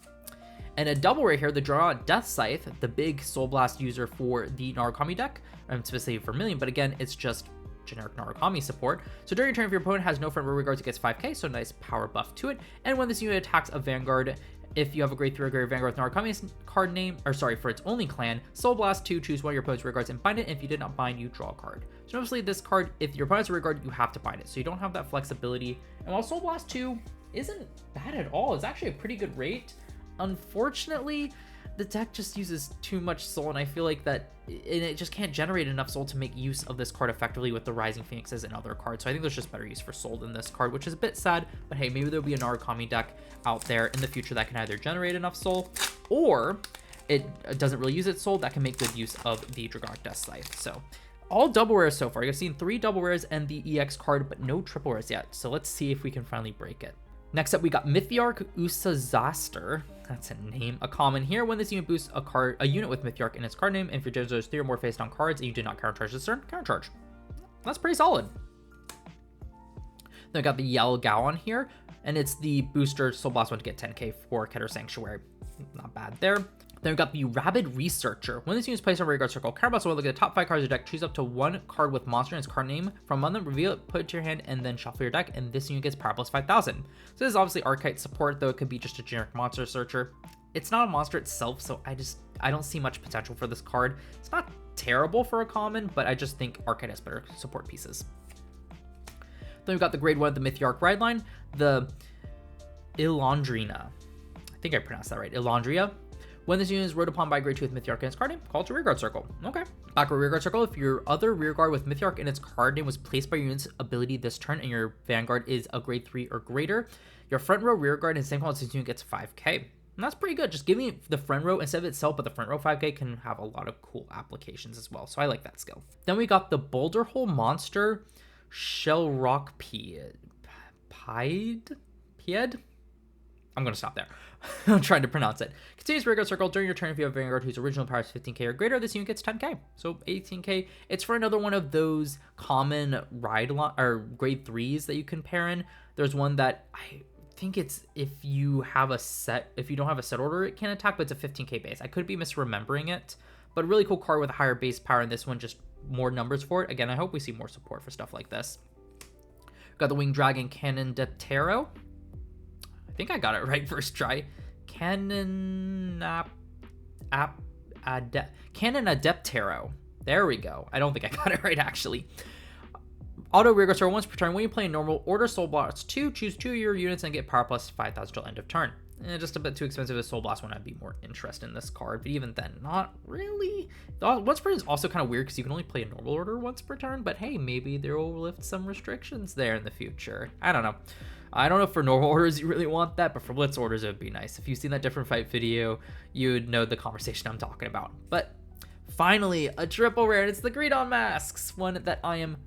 And a double rare here, the Draw Death Scythe, the big Soul Blast user for the Narukami deck, specifically Vermilion, but again, it's just generic Narukami support. So during your turn, if your opponent has no front row regards, it gets 5k, so nice power buff to it. And when this unit attacks a Vanguard, if you have a grade 3 or greater Vanguard with Narukami's card name, or sorry, for its only clan, Soul Blast 2, choose one of your opponent's rear guards and bind it. If you did not bind, you draw a card. So obviously this card, if your opponent's rear guard, you have to bind it. So you don't have that flexibility. And while Soul Blast 2 isn't bad at all, it's actually a pretty good rate. Unfortunately, the deck just uses too much soul, and I feel like that it just can't generate enough soul to make use of this card effectively with the Rising Phoenixes and other cards. So I think there's just better use for soul than this card, which is a bit sad, but hey, maybe there'll be a Narukami deck out there in the future that can either generate enough soul, or it doesn't really use its soul that can make good use of the Dragonic Death Scythe. So all double rares so far. You've seen 3 double rares and the EX card, but no triple rares yet. So let's see if we can finally break it. Next up, we got Mythiarch Usazaster. That's a name. A common here. When this unit boosts a unit with Mythiarch in its card name, and if your Gems has 3 or more face down cards and you did not countercharge this turn, countercharge. That's pretty solid. Then we got the Yell Gowan here, and it's the booster Soul Blast one to get 10k for Keter Sanctuary. Not bad there. Then we got the Rabid Researcher. When this unit is placed on rear guard circle, counterbalance will look at the top 5 cards of your deck, choose up to 1 card with monster in its card name. From among them, reveal it, put it to your hand, and then shuffle your deck, and this unit gets power plus 5,000. So this is obviously Archetype support, though it could be just a generic monster searcher. It's not a monster itself, so I don't see much potential for this card. It's not terrible for a common, but I just think Archetype has better support pieces. Then we've got the grade 1 of the Mythiarch ride line, the Ilandrina. I think I pronounced that right. Ilandria. When this unit is rode upon by grade 2 with Mythiarch in its card name, call it to rearguard circle. Okay. Backward rearguard circle. If your other rearguard with Mythiarch in its card name was placed by your unit's ability this turn and your Vanguard is a grade 3 or greater, your front row rearguard in the same color as this unit gets 5k. And that's pretty good. Just giving it the front row instead of itself, but the front row 5k can have a lot of cool applications as well. So I like that skill. Then we got the Boulder Hole Monster Shellrock Pied. I'm going to stop there. I'm trying to pronounce it. Continuous rearguard circle during your turn if you have a Vanguard whose original power is 15k or greater. This unit gets 10k, so 18k. It's for another one of those common ride or grade 3s that you can pair in. There's one that I think it's if you don't have a set order, it can attack, but it's a 15k base. I could be misremembering it, but really cool card with a higher base power, and this one just more numbers for it. Again, I hope we see more support for stuff like this. Got the Winged Dragon Cannon Deptero. I think I got it right first try. Cannon Adeptero. There we go. I don't think I got it right, actually. Auto rearguard circle once per turn. When you play in normal order Soul Blast 2, choose 2 of your units and get power plus 5,000 till end of turn. Just a bit too expensive as Soul Blast one. I'd be more interested in this card, but even then, not really. Once per turn is also kind of weird because you can only play in normal order once per turn, but hey, maybe there will lift some restrictions there in the future. I don't know. I don't know if for normal orders you really want that, but for blitz orders it would be nice. If you've seen that different fight video, you would know the conversation I'm talking about. But finally, a triple rare, and it's the Greedon Masks, one that I am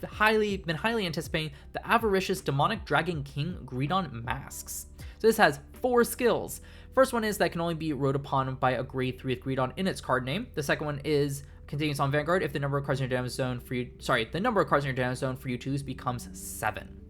been highly anticipating, the Avaricious Demonic Dragon King Greedon Masks. So this has 4 skills. First one is that can only be rode upon by a grade 3 with Greedon in its card name. The second one is continues on Vanguard if the number of cards in your damage zone for you, the number of cards in your damage zone for you to use becomes 7.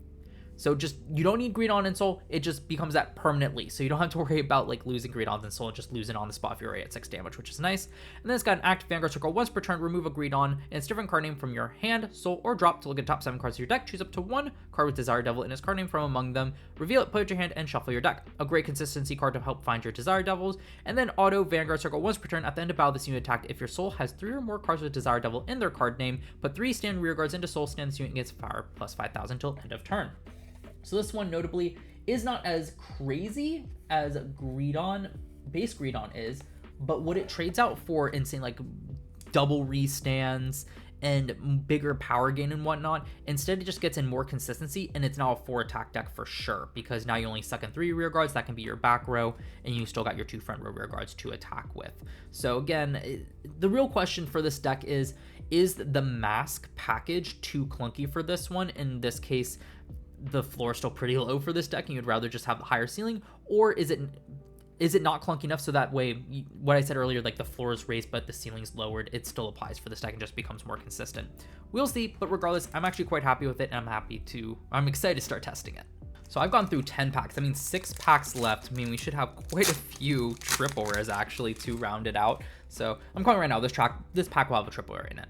So just, you don't need Greedon and Soul, it just becomes that permanently. So you don't have to worry about like losing Greedon and Soul and just losing on the spot if you're already at 6 damage, which is nice. And then it's got an active Vanguard circle. Once per turn, remove a Greedon and its different card name from your hand, soul, or drop to look at the top 7 cards of your deck. Choose up to 1 card with Desire Devil in its card name from among them. Reveal it, put it to your hand, and shuffle your deck. A great consistency card to help find your Desire Devils. And then auto Vanguard circle once per turn. At the end of battle, this unit attacked. If your soul has 3 or more cards with Desire Devil in their card name, put 3 stand rear guards into soul. Stand this unit gets power plus 5,000 till end of turn. So this one notably is not as crazy as Greedon, base Greedon is, but what it trades out for insane like double re-stands and bigger power gain and whatnot, instead it just gets in more consistency, and it's now a 4 attack deck for sure, because now you only suck in 3 rear guards, that can be your back row, and you still got your 2 front row rear guards to attack with. So again, the real question for this deck is the mask package too clunky for this one? In this case, the floor is still pretty low for this deck and you'd rather just have the higher ceiling, or is it not clunky enough so that way what I said earlier, like the floor is raised but the ceiling's lowered, it still applies for this deck and just becomes more consistent? We'll see, but regardless, I'm actually quite happy with it, and I'm excited to start testing it. So I've gone through 10 packs. I mean, 6 packs left. I mean, we should have quite a few triple rares actually to round it out. So I'm calling right now, this pack will have a triple rare in it.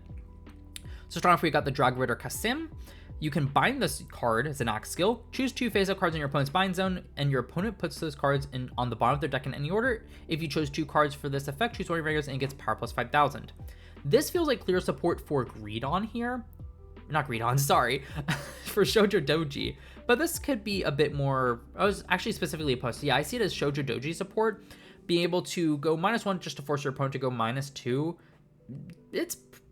So starting off, we got the Drag Ritter Kasim. You can bind this card as an axe skill, choose 2 face-up cards in your opponent's bind zone, and your opponent puts those cards on the bottom of their deck in any order. If you chose 2 cards for this effect, choose one of your regulars and it gets power plus 5,000. This feels like clear support for Greedon here. Not Greedon, sorry, for Shoujo Doji. But this could be a bit more, I was actually specifically opposed. Yeah, I see it as Shoujo Doji support. Being able to go -1 just to force your opponent to go -2.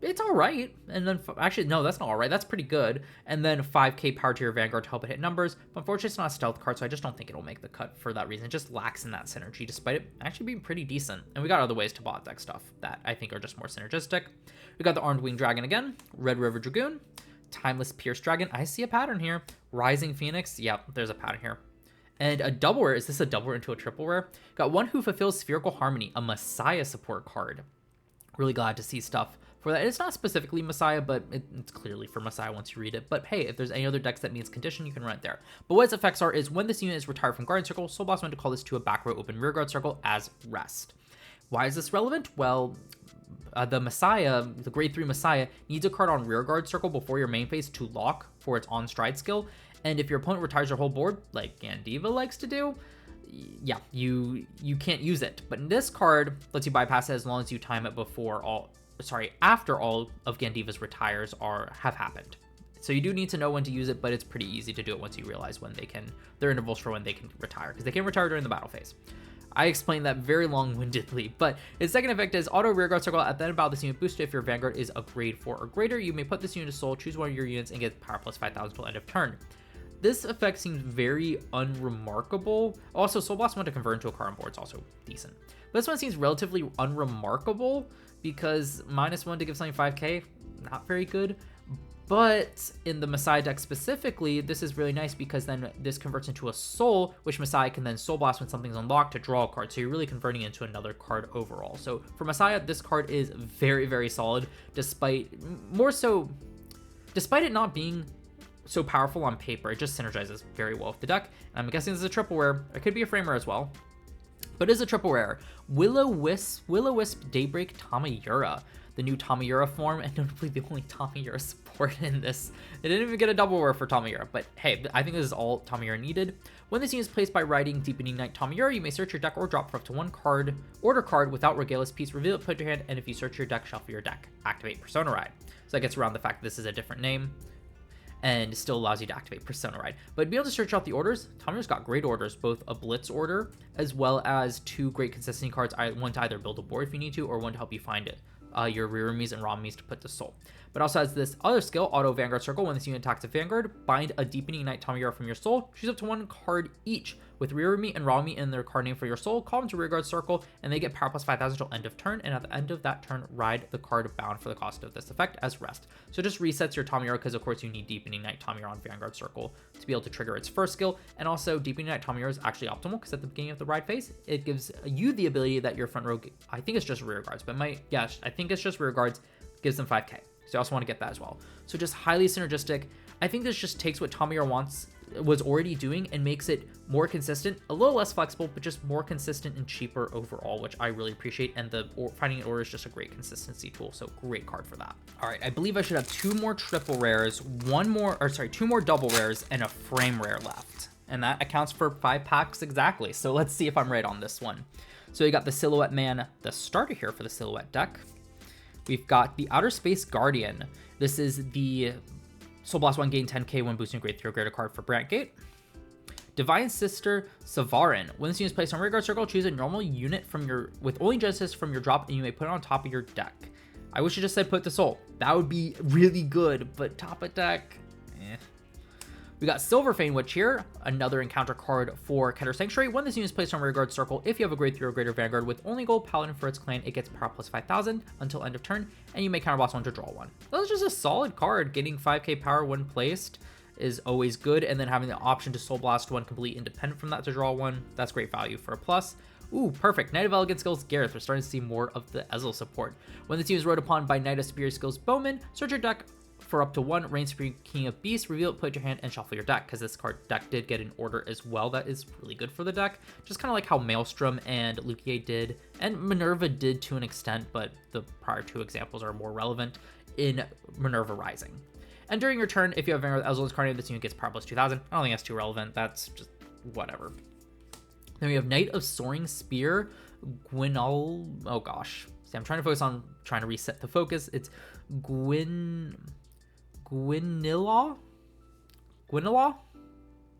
It's all right. And then actually, no, that's not all right. That's pretty good. And then 5k power to your Vanguard to help it hit numbers. But unfortunately, it's not a stealth card, so I just don't think it'll make the cut for that reason. It just lacks in that synergy, despite it actually being pretty decent. And we got other ways to bot deck stuff that I think are just more synergistic. We got the Armed Winged Dragon again, Red River Dragoon, Timeless Pierce Dragon. I see a pattern here. Rising Phoenix. Yep, there's a pattern here. And a double rare. Is this a double rare into a triple rare? Got one who fulfills Spherical Harmony, a Messiah support card. Really glad to see stuff for that. It's not specifically Messiah, but it's clearly for Messiah once you read it. But hey, if there's any other decks that means condition, you can run it there. But what its effects are is when this unit is retired from Guardian Circle, Soul Blast went to call this to a back row open rearguard circle as rest. Why is this relevant? Well, the Messiah, the grade 3 Messiah, needs a card on rearguard circle before your main phase to lock for its on stride skill. And if your opponent retires your whole board, like Gandiva likes to do, yeah, you can't use it. But in this card lets you bypass it as long as you time it after all of Gandiva's retires have happened. So you do need to know when to use it, but it's pretty easy to do it once you realize when their intervals for when they can retire, because they can retire during the battle phase. I explained that very long-windedly, but its second effect is auto rearguard circle. At the end of battle, this unit boosted. If your Vanguard is a grade 4 or greater, you may put this unit to soul, choose one of your units, and get power plus 5,000 until end of turn. This effect seems very unremarkable. Also, Soul Blast went to convert into a card on board. It's also decent. But this one seems relatively unremarkable because -1 to give something 5k, not very good. But in the Messiah deck specifically, this is really nice because then this converts into a soul, which Messiah can then Soul Blast when something's unlocked to draw a card. So you're really converting it into another card overall. So for Messiah, this card is very, very solid, despite it not being so powerful on paper. It just synergizes very well with the deck. And I'm guessing this is a triple rare. It could be a frame rare as well, but it is a triple rare. Will-O-Wisp Daybreak Tamayura, the new Tamayura form, and notably the only Tamayura support in this. They didn't even get a double rare for Tamayura, but hey, I think this is all Tamayura needed. When this unit is placed by writing Deepening Night Tamayura, you may search your deck or drop for up to 1 card, order card without Regalis piece, reveal it, put it in your hand, and if you search your deck, shuffle your deck. Activate Persona Ride. So that gets around the fact that this is a different name, and still allows you to activate Persona Ride. But be able to search out the orders, Tamayura's got great orders, both a Blitz order, as well as 2 great consistency cards, one to either build a board if you need to, or one to help you find it. Your Rirumis and Ramis to put to soul. But also has this other skill, Auto Vanguard Circle. When this unit attacks a Vanguard, bind a Deepening Night Tamayura from your soul. Choose up to 1 card each with Rirumi and Rami in their card name for your soul. Call them to Rearguard Circle, and they get power plus 5,000 until end of turn. And at the end of that turn, ride the card bound for the cost of this effect as rest. So it just resets your Tamayura because, of course, you need Deepening Night Tamayura on Vanguard Circle to be able to trigger its first skill. And also, Deepening Night Tamayura is actually optimal because at the beginning of the ride phase, it gives you the ability that your front row, I think it's just rear guards, but I think it's just rear guards, gives them 5k. So I also want to get that as well. So just highly synergistic. I think this just takes what Tamayura was already doing and makes it more consistent, a little less flexible, but just more consistent and cheaper overall, which I really appreciate. And the finding an order is just a great consistency tool. So great card for that. All right, I believe I should have 2 more triple rares, 2 more double rares, and a frame rare left. And that accounts for 5 packs exactly. So let's see if I'm right on this one. So you got the Silhouette Man, the starter here for the Silhouette deck. We've got the Outer Space Guardian. This is the Soul Blast 1 gain 10k when boosting grade 3 or greater card for Brant Gate. Divine Sister Savarin. When this unit is placed on Rearguard Circle, choose a normal unit with only Genesis from your drop, and you may put it on top of your deck. I wish it just said put the soul. That would be really good, but top of deck, eh. We got Silverfane Witch here, another encounter card for Keter Sanctuary. When this unit is placed on Rearguard Circle, if you have a grade 3 or greater Vanguard with only gold paladin for its clan, it gets power plus 5,000 until end of turn, and you may counterblast 1 to draw 1. That's just a solid card. Getting 5k power when placed is always good, and then having the option to Soul Blast 1 complete independent from that to draw 1, that's great value for a plus. Ooh, perfect. Knight of Elegant Skills Gareth. We're starting to see more of the Ezel support. When this unit is rode upon by Knight of Superior Skills Bowman, search your deck for up to 1 Reign Supreme King of Beasts, reveal it, put it in your hand, and shuffle your deck, because this card deck did get an order as well that is really good for the deck. Just kind of like how Maelstrom and Lukier did, and Minerva did to an extent, but the prior 2 examples are more relevant in Minerva Rising. And during your turn, if you have Vanguard with Ezreal's card name, this unit gets power plus 2000. I don't think that's too relevant. That's just whatever. Then we have Knight of Soaring Spear, Gwynal. Oh gosh. See, I'm trying to focus on trying to reset the focus. It's Gwynilla?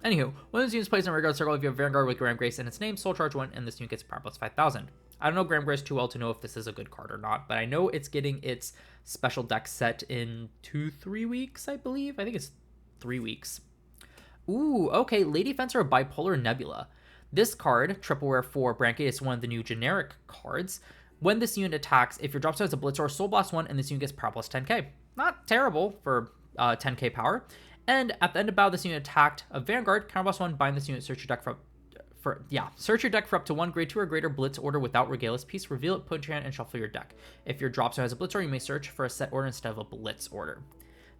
Anywho, when this unit is placed in a Vanguard circle, if you have Vanguard with Grand Grace in its name, Soul Charge 1, and this unit gets power plus 5000. I don't know Grand Grace too well to know if this is a good card or not, but I know it's getting its special deck set in 2-3 weeks, I believe. I think it's 3 weeks. Ooh, okay, Lady Fencer of Bipolar Nebula. This card, triple rare for Brancate, is one of the new generic cards. When this unit attacks, if your drop zone is a Blitz or a Soul Blast 1, and this unit gets power plus 10k. Not terrible for 10k power. And at the end of battle, this unit attacked a Vanguard, counter plus 1, bind this unit, search your deck search your deck for up to 1 grade 2 or greater Blitz order without Regalis piece, reveal it, put it in your hand, and shuffle your deck. If your drop zone has a Blitz order, you may search for a set order instead of a Blitz order.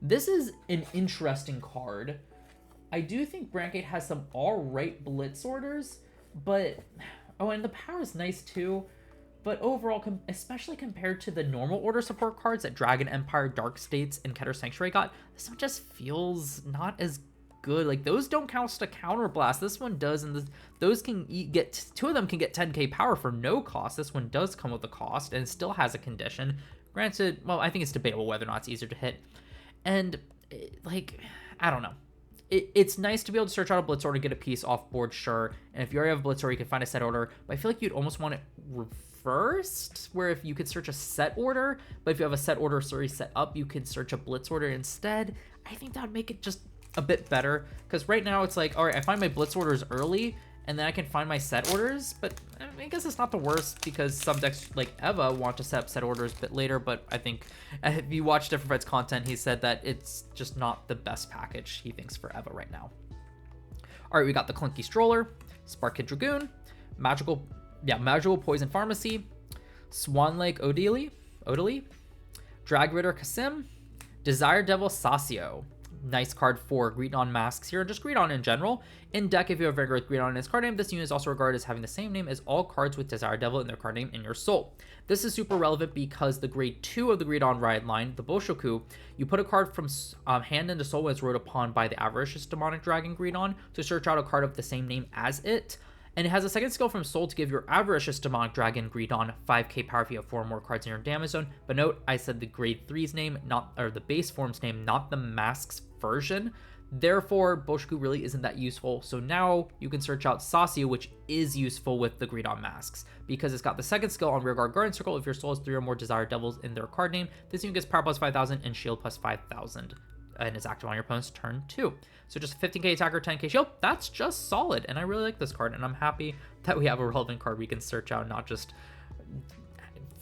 This is an interesting card. I do think Brancate has some alright Blitz orders, but... Oh, and the power is nice too. But overall, especially compared to the normal order support cards that Dragon Empire, Dark States, and Keter Sanctuary got, this one just feels not as good. Like, those don't count to Counter Blast. This one does, and those can get... 2 of them can get 10k power for no cost. This one does come with a cost, and it still has a condition. Granted, well, I think it's debatable whether or not it's easier to hit. And, like, I don't know. It's nice to be able to search out a Blitz order and get a piece off board, sure. And if you already have a Blitz order, you can find a set order. But I feel like you'd almost want it reversed, where if you could search a set order, but if you have a set order already set up, you can search a Blitz order instead. I think that would make it just a bit better. Because right now it's like, all right, I find my Blitz orders early, and then I can find my set orders. But I guess it's not the worst, because some decks like Eva want to set up set orders a bit later. But I think if you watch Different Fred's content, he said that it's just not the best package he thinks for Eva right now. All right, we got the Clunky Stroller, Spark Kid Dragoon, Magical Poison Pharmacy, Swan Lake Odili, Drag Ritter Kasim, Desire Devil Sasio. Nice card for Greedon masks here, just Greedon in general. In deck, if you have Vanguard with Greedon in its card name, this unit is also regarded as having the same name as all cards with Desire Devil in their card name in your soul. This is super relevant because the grade 2 of the Greedon ride line, the Boshoku, you put a card from hand into soul when it's rode upon by the Avaricious Demonic Dragon Greedon to search out a card of the same name as it. And it has a second skill from Soul to give your Avaricious Demonic Dragon Greedon 5k power if you have 4 more cards in your damage zone. But note, I said the grade 3's name, or the base form's name, not the mask's version. Therefore, Boshoku really isn't that useful. So now you can search out Sasio, which is useful with the Greedon masks, because it's got the second skill on Rearguard Guardian Circle. If your soul has 3 or more Desire Devils in their card name, this unit gets power plus 5000 and shield plus 5000. And is active on your opponent's turn 2. So just 15k attacker, 10k shield, that's just solid. And I really like this card, and I'm happy that we have a relevant card we can search out, not just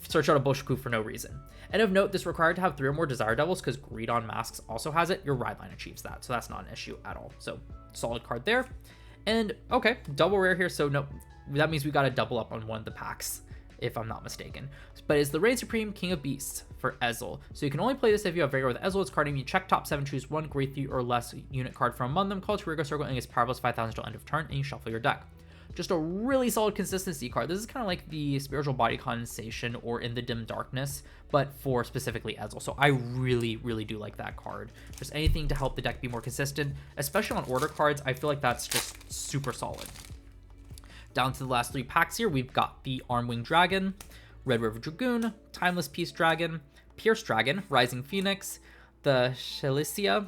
search out a Boshoku for no reason. And of note, this is required to have 3 or more Desire Devils, because Greedon Masks also has it. Your ride line achieves that, so that's not an issue at all. So solid card there. And okay, double rare here, so no, that means we got to double up on one of the packs, if I'm not mistaken. But it's the Reign Supreme King of Beasts for Ezel. So you can only play this if you have Vanguard with Ezel's card name. You check top 7, choose 1 grade 3 or less unit card from among them, call to Rearguard Circle, and it's power plus 5000 until end of turn, and you shuffle your deck. Just a really solid consistency card. This is kind of like the Spiritual Body Condensation or In the Dim Darkness, but for specifically Ezel. So I really, really do like that card. Just anything to help the deck be more consistent, especially on order cards. I feel like that's just super solid. Down to the last 3 packs here, we've got the Armwing Dragon, Red River Dragoon, Timeless Peace Dragon, Pierce Dragon, Rising Phoenix, the Shelicia.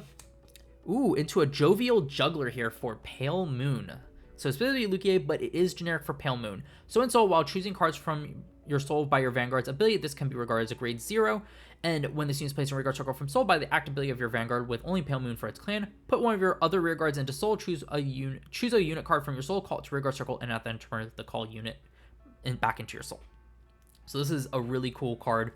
Ooh, into a Jovial Juggler here for Pale Moon. So it's specifically Lugia, but it is generic for Pale Moon. So in Soul, while choosing cards from your Soul by your Vanguard's ability, this can be regarded as a grade 0. And when this unit is placed in Rearguard Circle from Soul by the active ability of your Vanguard with only Pale Moon for its clan, put one of your other Rearguards into Soul, choose a unit card from your Soul, call it to Rearguard Circle, and at then turn the call unit back into your Soul. So this is a really cool card.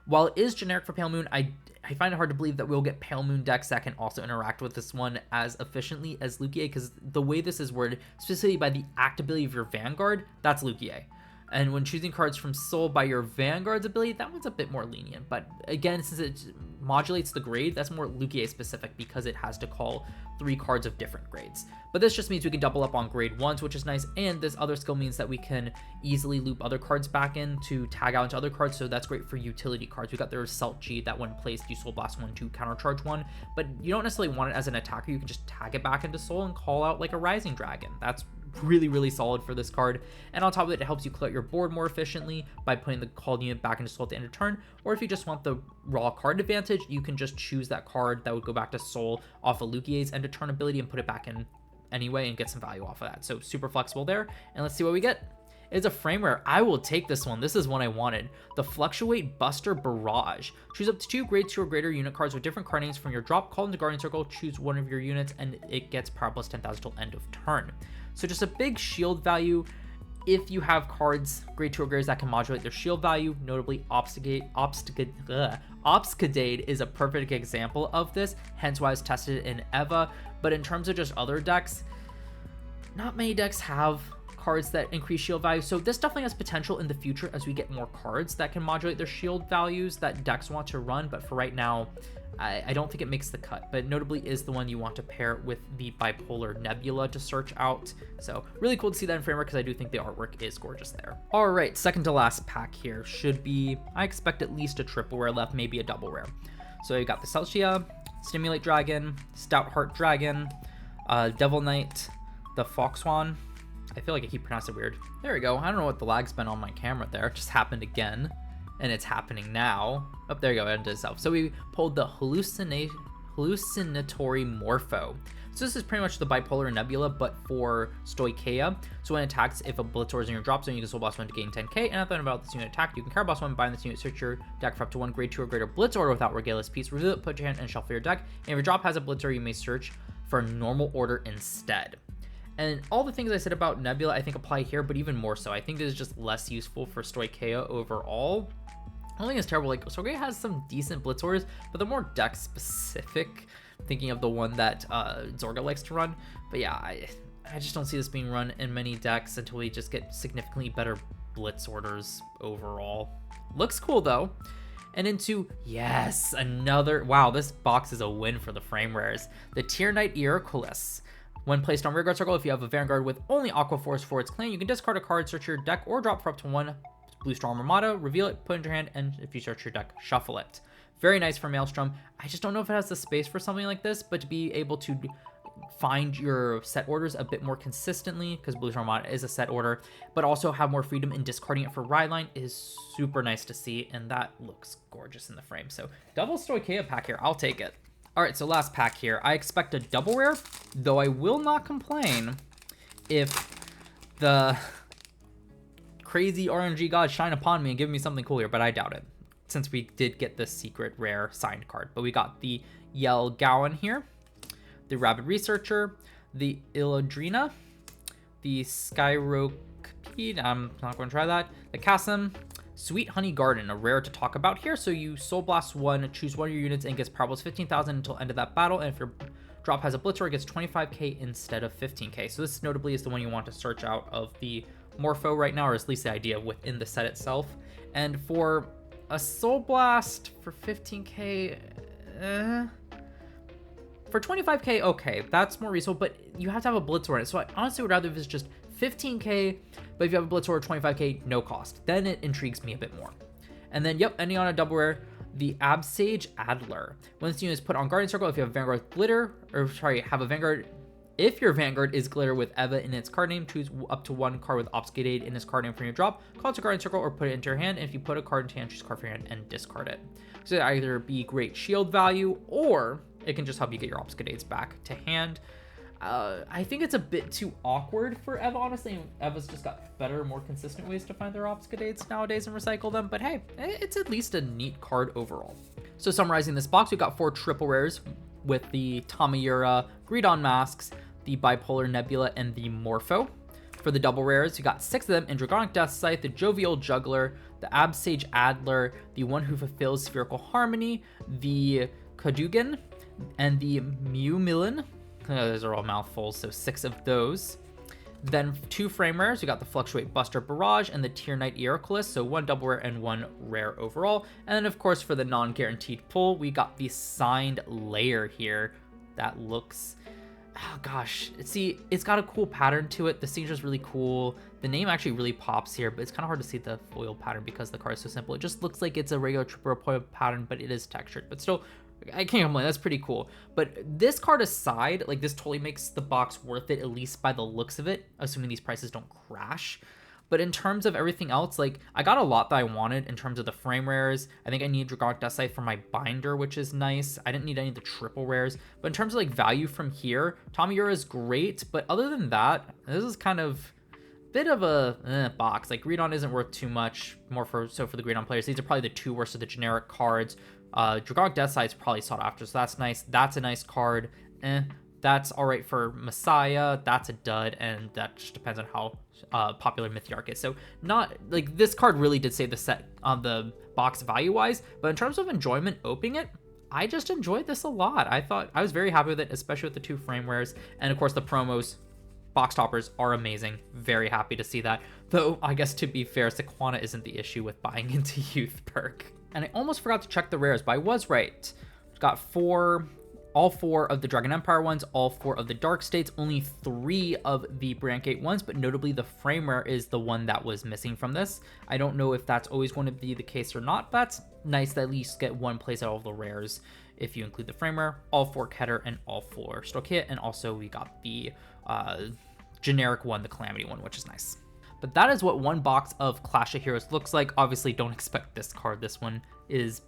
While it is generic for Pale Moon, I find it hard to believe that we'll get Pale Moon decks that can also interact with this one as efficiently as Lugia, because the way this is worded, specifically by the active ability of your Vanguard, that's Lugia. And when choosing cards from Soul by your Vanguard's ability, that one's a bit more lenient. But again, since it's modulates the grade, that's more Lugia specific because it has to call 3 cards of different grades. But this just means we can double up on grade 1s, which is nice, and this other skill means that we can easily loop other cards back in to tag out into other cards, so that's great for utility cards. We got their Assault G that when placed, you Soul Blast 1 to countercharge 1, but you don't necessarily want it as an attacker. You can just tag it back into Soul and call out like a Rising Dragon. That's really solid for this card. And on top of it, it helps you clear out your board more efficiently by putting the called unit back into Soul at the end of turn, or if you just want the raw card advantage, you can just choose that card that would go back to Soul off of Lugia's end of turn ability and put it back in anyway and get some value off of that. So super flexible there. And let's see what we get. It's a frame rare. I will take this one. This is one I wanted. The Fluctuate Buster Barrage. Choose up to 2 grade 2 or greater unit cards with different card names from your drop, call into Guardian Circle, choose one of your units, and it gets power plus 10,000 till end of turn. So just a big shield value. If you have cards grade 2 or greater that can modulate their shield value, notably Obscadade is a perfect example of this, hence why it's tested in EVA. But in terms of just other decks, not many decks have cards that increase shield value, so this definitely has potential in the future as we get more cards that can modulate their shield values that decks want to run. But for right now, I don't think it makes the cut, but notably is the one you want to pair with the Bipolar Nebula to search out. So really cool to see that in framework, because I do think the artwork is gorgeous there. All right, second to last pack here should be, I expect at least a triple rare left, maybe a double rare. So you got the Celtia, Stimulate Dragon, Stout Heart Dragon, Devil Knight, the Foxswan. I feel like I keep pronouncing it weird. There we go. I don't know what the lag's been on my camera there. It just happened again, and it's happening now. Oh, there you go. It ended itself. So we pulled the Hallucinatory Morpho. So this is pretty much the Bipolar Nebula, but for Stoicheia. So when it attacks, if a Blitzor is in your drop zone, you can Soul Blast 1 to gain 10k. And at the end about this unit attack, you can Counter Blast 1, bind this unit, search your deck for up to 1 grade 2 or greater Blitzor without Regalius Piece, reveal it, put your hand, and shuffle your deck. And if your drop has a Blitzor, you may search for a normal order instead. And all the things I said about Nebula, I think apply here, but even more so. I think this is just less useful for Stoicheia overall. I don't think it's terrible. Like, Stoicheia has some decent Blitzors, but the more deck specific, thinking of the one that Zorga likes to run. But yeah, I just don't see this being run in many decks until we just get significantly better Blitz orders overall. Looks cool though. And into, yes, another, wow, this box is a win for the frame rares. The Tier Knight Icirrus. When placed on Rearguard Circle, if you have a Vanguard with only Aqua Force for its clan, you can discard a card, search your deck, or drop for up to 1 Blue Storm Armada, reveal it, put it in your hand, and if you search your deck, shuffle it. Very nice for Maelstrom. I just don't know if it has the space for something like this, but to be able to find your set orders a bit more consistently, because Blue Storm Armada is a set order, but also have more freedom in discarding it for Ride is super nice to see, and that looks gorgeous in the frame. So double Stoicheia pack here, I'll take it. All right, so last pack here. I expect a double rare, though I will not complain if the crazy RNG gods shine upon me and give me something cool here, but I doubt it, since we did get the secret rare signed card. But we got the Yell Gowan here, the Rabid Researcher, the Illodrina, the Skyrocpede, I'm not going to try that, the Kasim, Sweet Honey Garden, a rare to talk about here. So you Soul Blast 1, choose one of your units, and gets power plus 15,000 until end of that battle. And if your drop has a Blitzer, it gets 25k instead of 15k. So this notably is the one you want to search out of the Morpho right now, or at least the idea within the set itself. And for a Soul Blast for 15k, for 25k, okay, that's more reasonable, but you have to have a Blitzer in it. So I honestly would rather if it's just 15k, but if you have a Blitzer 25k, no cost. Then it intrigues me a bit more. And then, yep, ending on a double rare, the Absage Adler. When this unit is put on Guardian Circle, if you have Vanguard Glitter, or sorry, have a Vanguard, if your Vanguard is Glitter with Eva in its card name, choose up to 1 card with Obscadade in its card name from your drop, call it to Guardian Circle, or put it into your hand. And if you put a card into your hand, choose a card from your hand and discard it. So it either be great shield value, or it can just help you get your Obscadades back to hand. I think it's a bit too awkward for Eva, honestly. Eva's just got better, more consistent ways to find their Obscadades nowadays and recycle them, but hey, it's at least a neat card overall. So summarizing this box, we've got 4 triple rares with the Tamayura, Greedon Masks, the Bipolar Nebula, and the Morpho. For the double rares, you got 6 of them in Dragonic Death Scythe, the Jovial Juggler, the Absage Adler, the one who fulfills Spherical Harmony, the Kadugan, and the Mew Millen. Those are all mouthfuls, so 6 of those. Then 2 frame rares, we got the Fluctuate Buster Barrage and the Tier Knight Icirrus, so 1 double rare and 1 rare overall. And then of course for the non-guaranteed pull, we got the signed layer here that looks, oh gosh, see, it's got a cool pattern to it. The signature's really cool. The name actually really pops here, but it's kind of hard to see the foil pattern because the card is so simple. It just looks like it's a regular triple foil pattern, but it is textured. But still, I can't complain, that's pretty cool. But this card aside, like this totally makes the box worth it, at least by the looks of it, assuming these prices don't crash. But in terms of everything else, like I got a lot that I wanted in terms of the frame rares. I think I need Dragonic Deathscythe for my binder, which is nice. I didn't need any of the triple rares. But in terms of like value from here, Tomiyura is great. But other than that, this is kind of a bit of a box. Like Greedon isn't worth too much, more for the Greedon players. These are probably the 2 worst of the generic cards. Dragonic Deathscythe is probably sought after, so that's nice. That's a nice card. That's all right for Messiah. That's a dud, and that just depends on how popular Mythiarch is. So not like this card really did save the set on the box value wise, but in terms of enjoyment opening it, I just enjoyed this a lot. I was very happy with it, especially with the 2 frame rares, and of course the promos. Box toppers are amazing. Very happy to see that. Though, I guess to be fair, Sequana isn't the issue with buying into Youth perk. And I almost forgot to check the rares, but I was right. Got all 4 of the Dragon Empire ones, all 4 of the Dark States, only 3 of the Brandgate ones, but notably the frame rare is the one that was missing from this. I don't know if that's always going to be the case or not, but that's nice to at least get one place out of the rares if you include the frame rare, all 4 Keter, and all 4 Stokia, and also we got the generic one, the Calamity one, which is nice. But that is what one box of Clash of Heroes looks like. Obviously, don't expect this card. This one is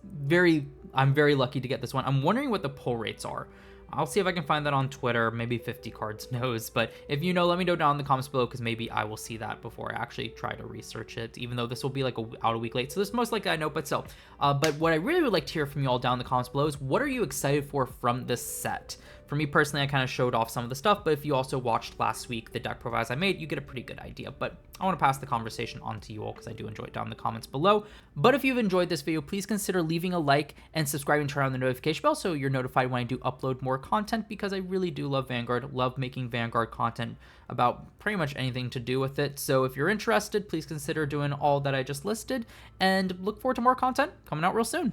I'm very lucky to get this one. I'm wondering what the pull rates are. I'll see if I can find that on Twitter. Maybe 50 cards knows, but if you know, let me know down in the comments below, because maybe I will see that before I actually try to research it, even though this will be like out a week late. So this most likely I know, but still. But what I really would like to hear from you all down in the comments below is, what are you excited for from this set? For me personally, I kind of showed off some of the stuff, but if you also watched last week the deck profiles I made, you get a pretty good idea. But I want to pass the conversation on to you all because I do enjoy it down in the comments below. But if you've enjoyed this video, please consider leaving a like and subscribing, turn on the notification bell so you're notified when I do upload more content, because I really do love Vanguard, love making Vanguard content about pretty much anything to do with it. So if you're interested, please consider doing all that I just listed, and look forward to more content coming out real soon.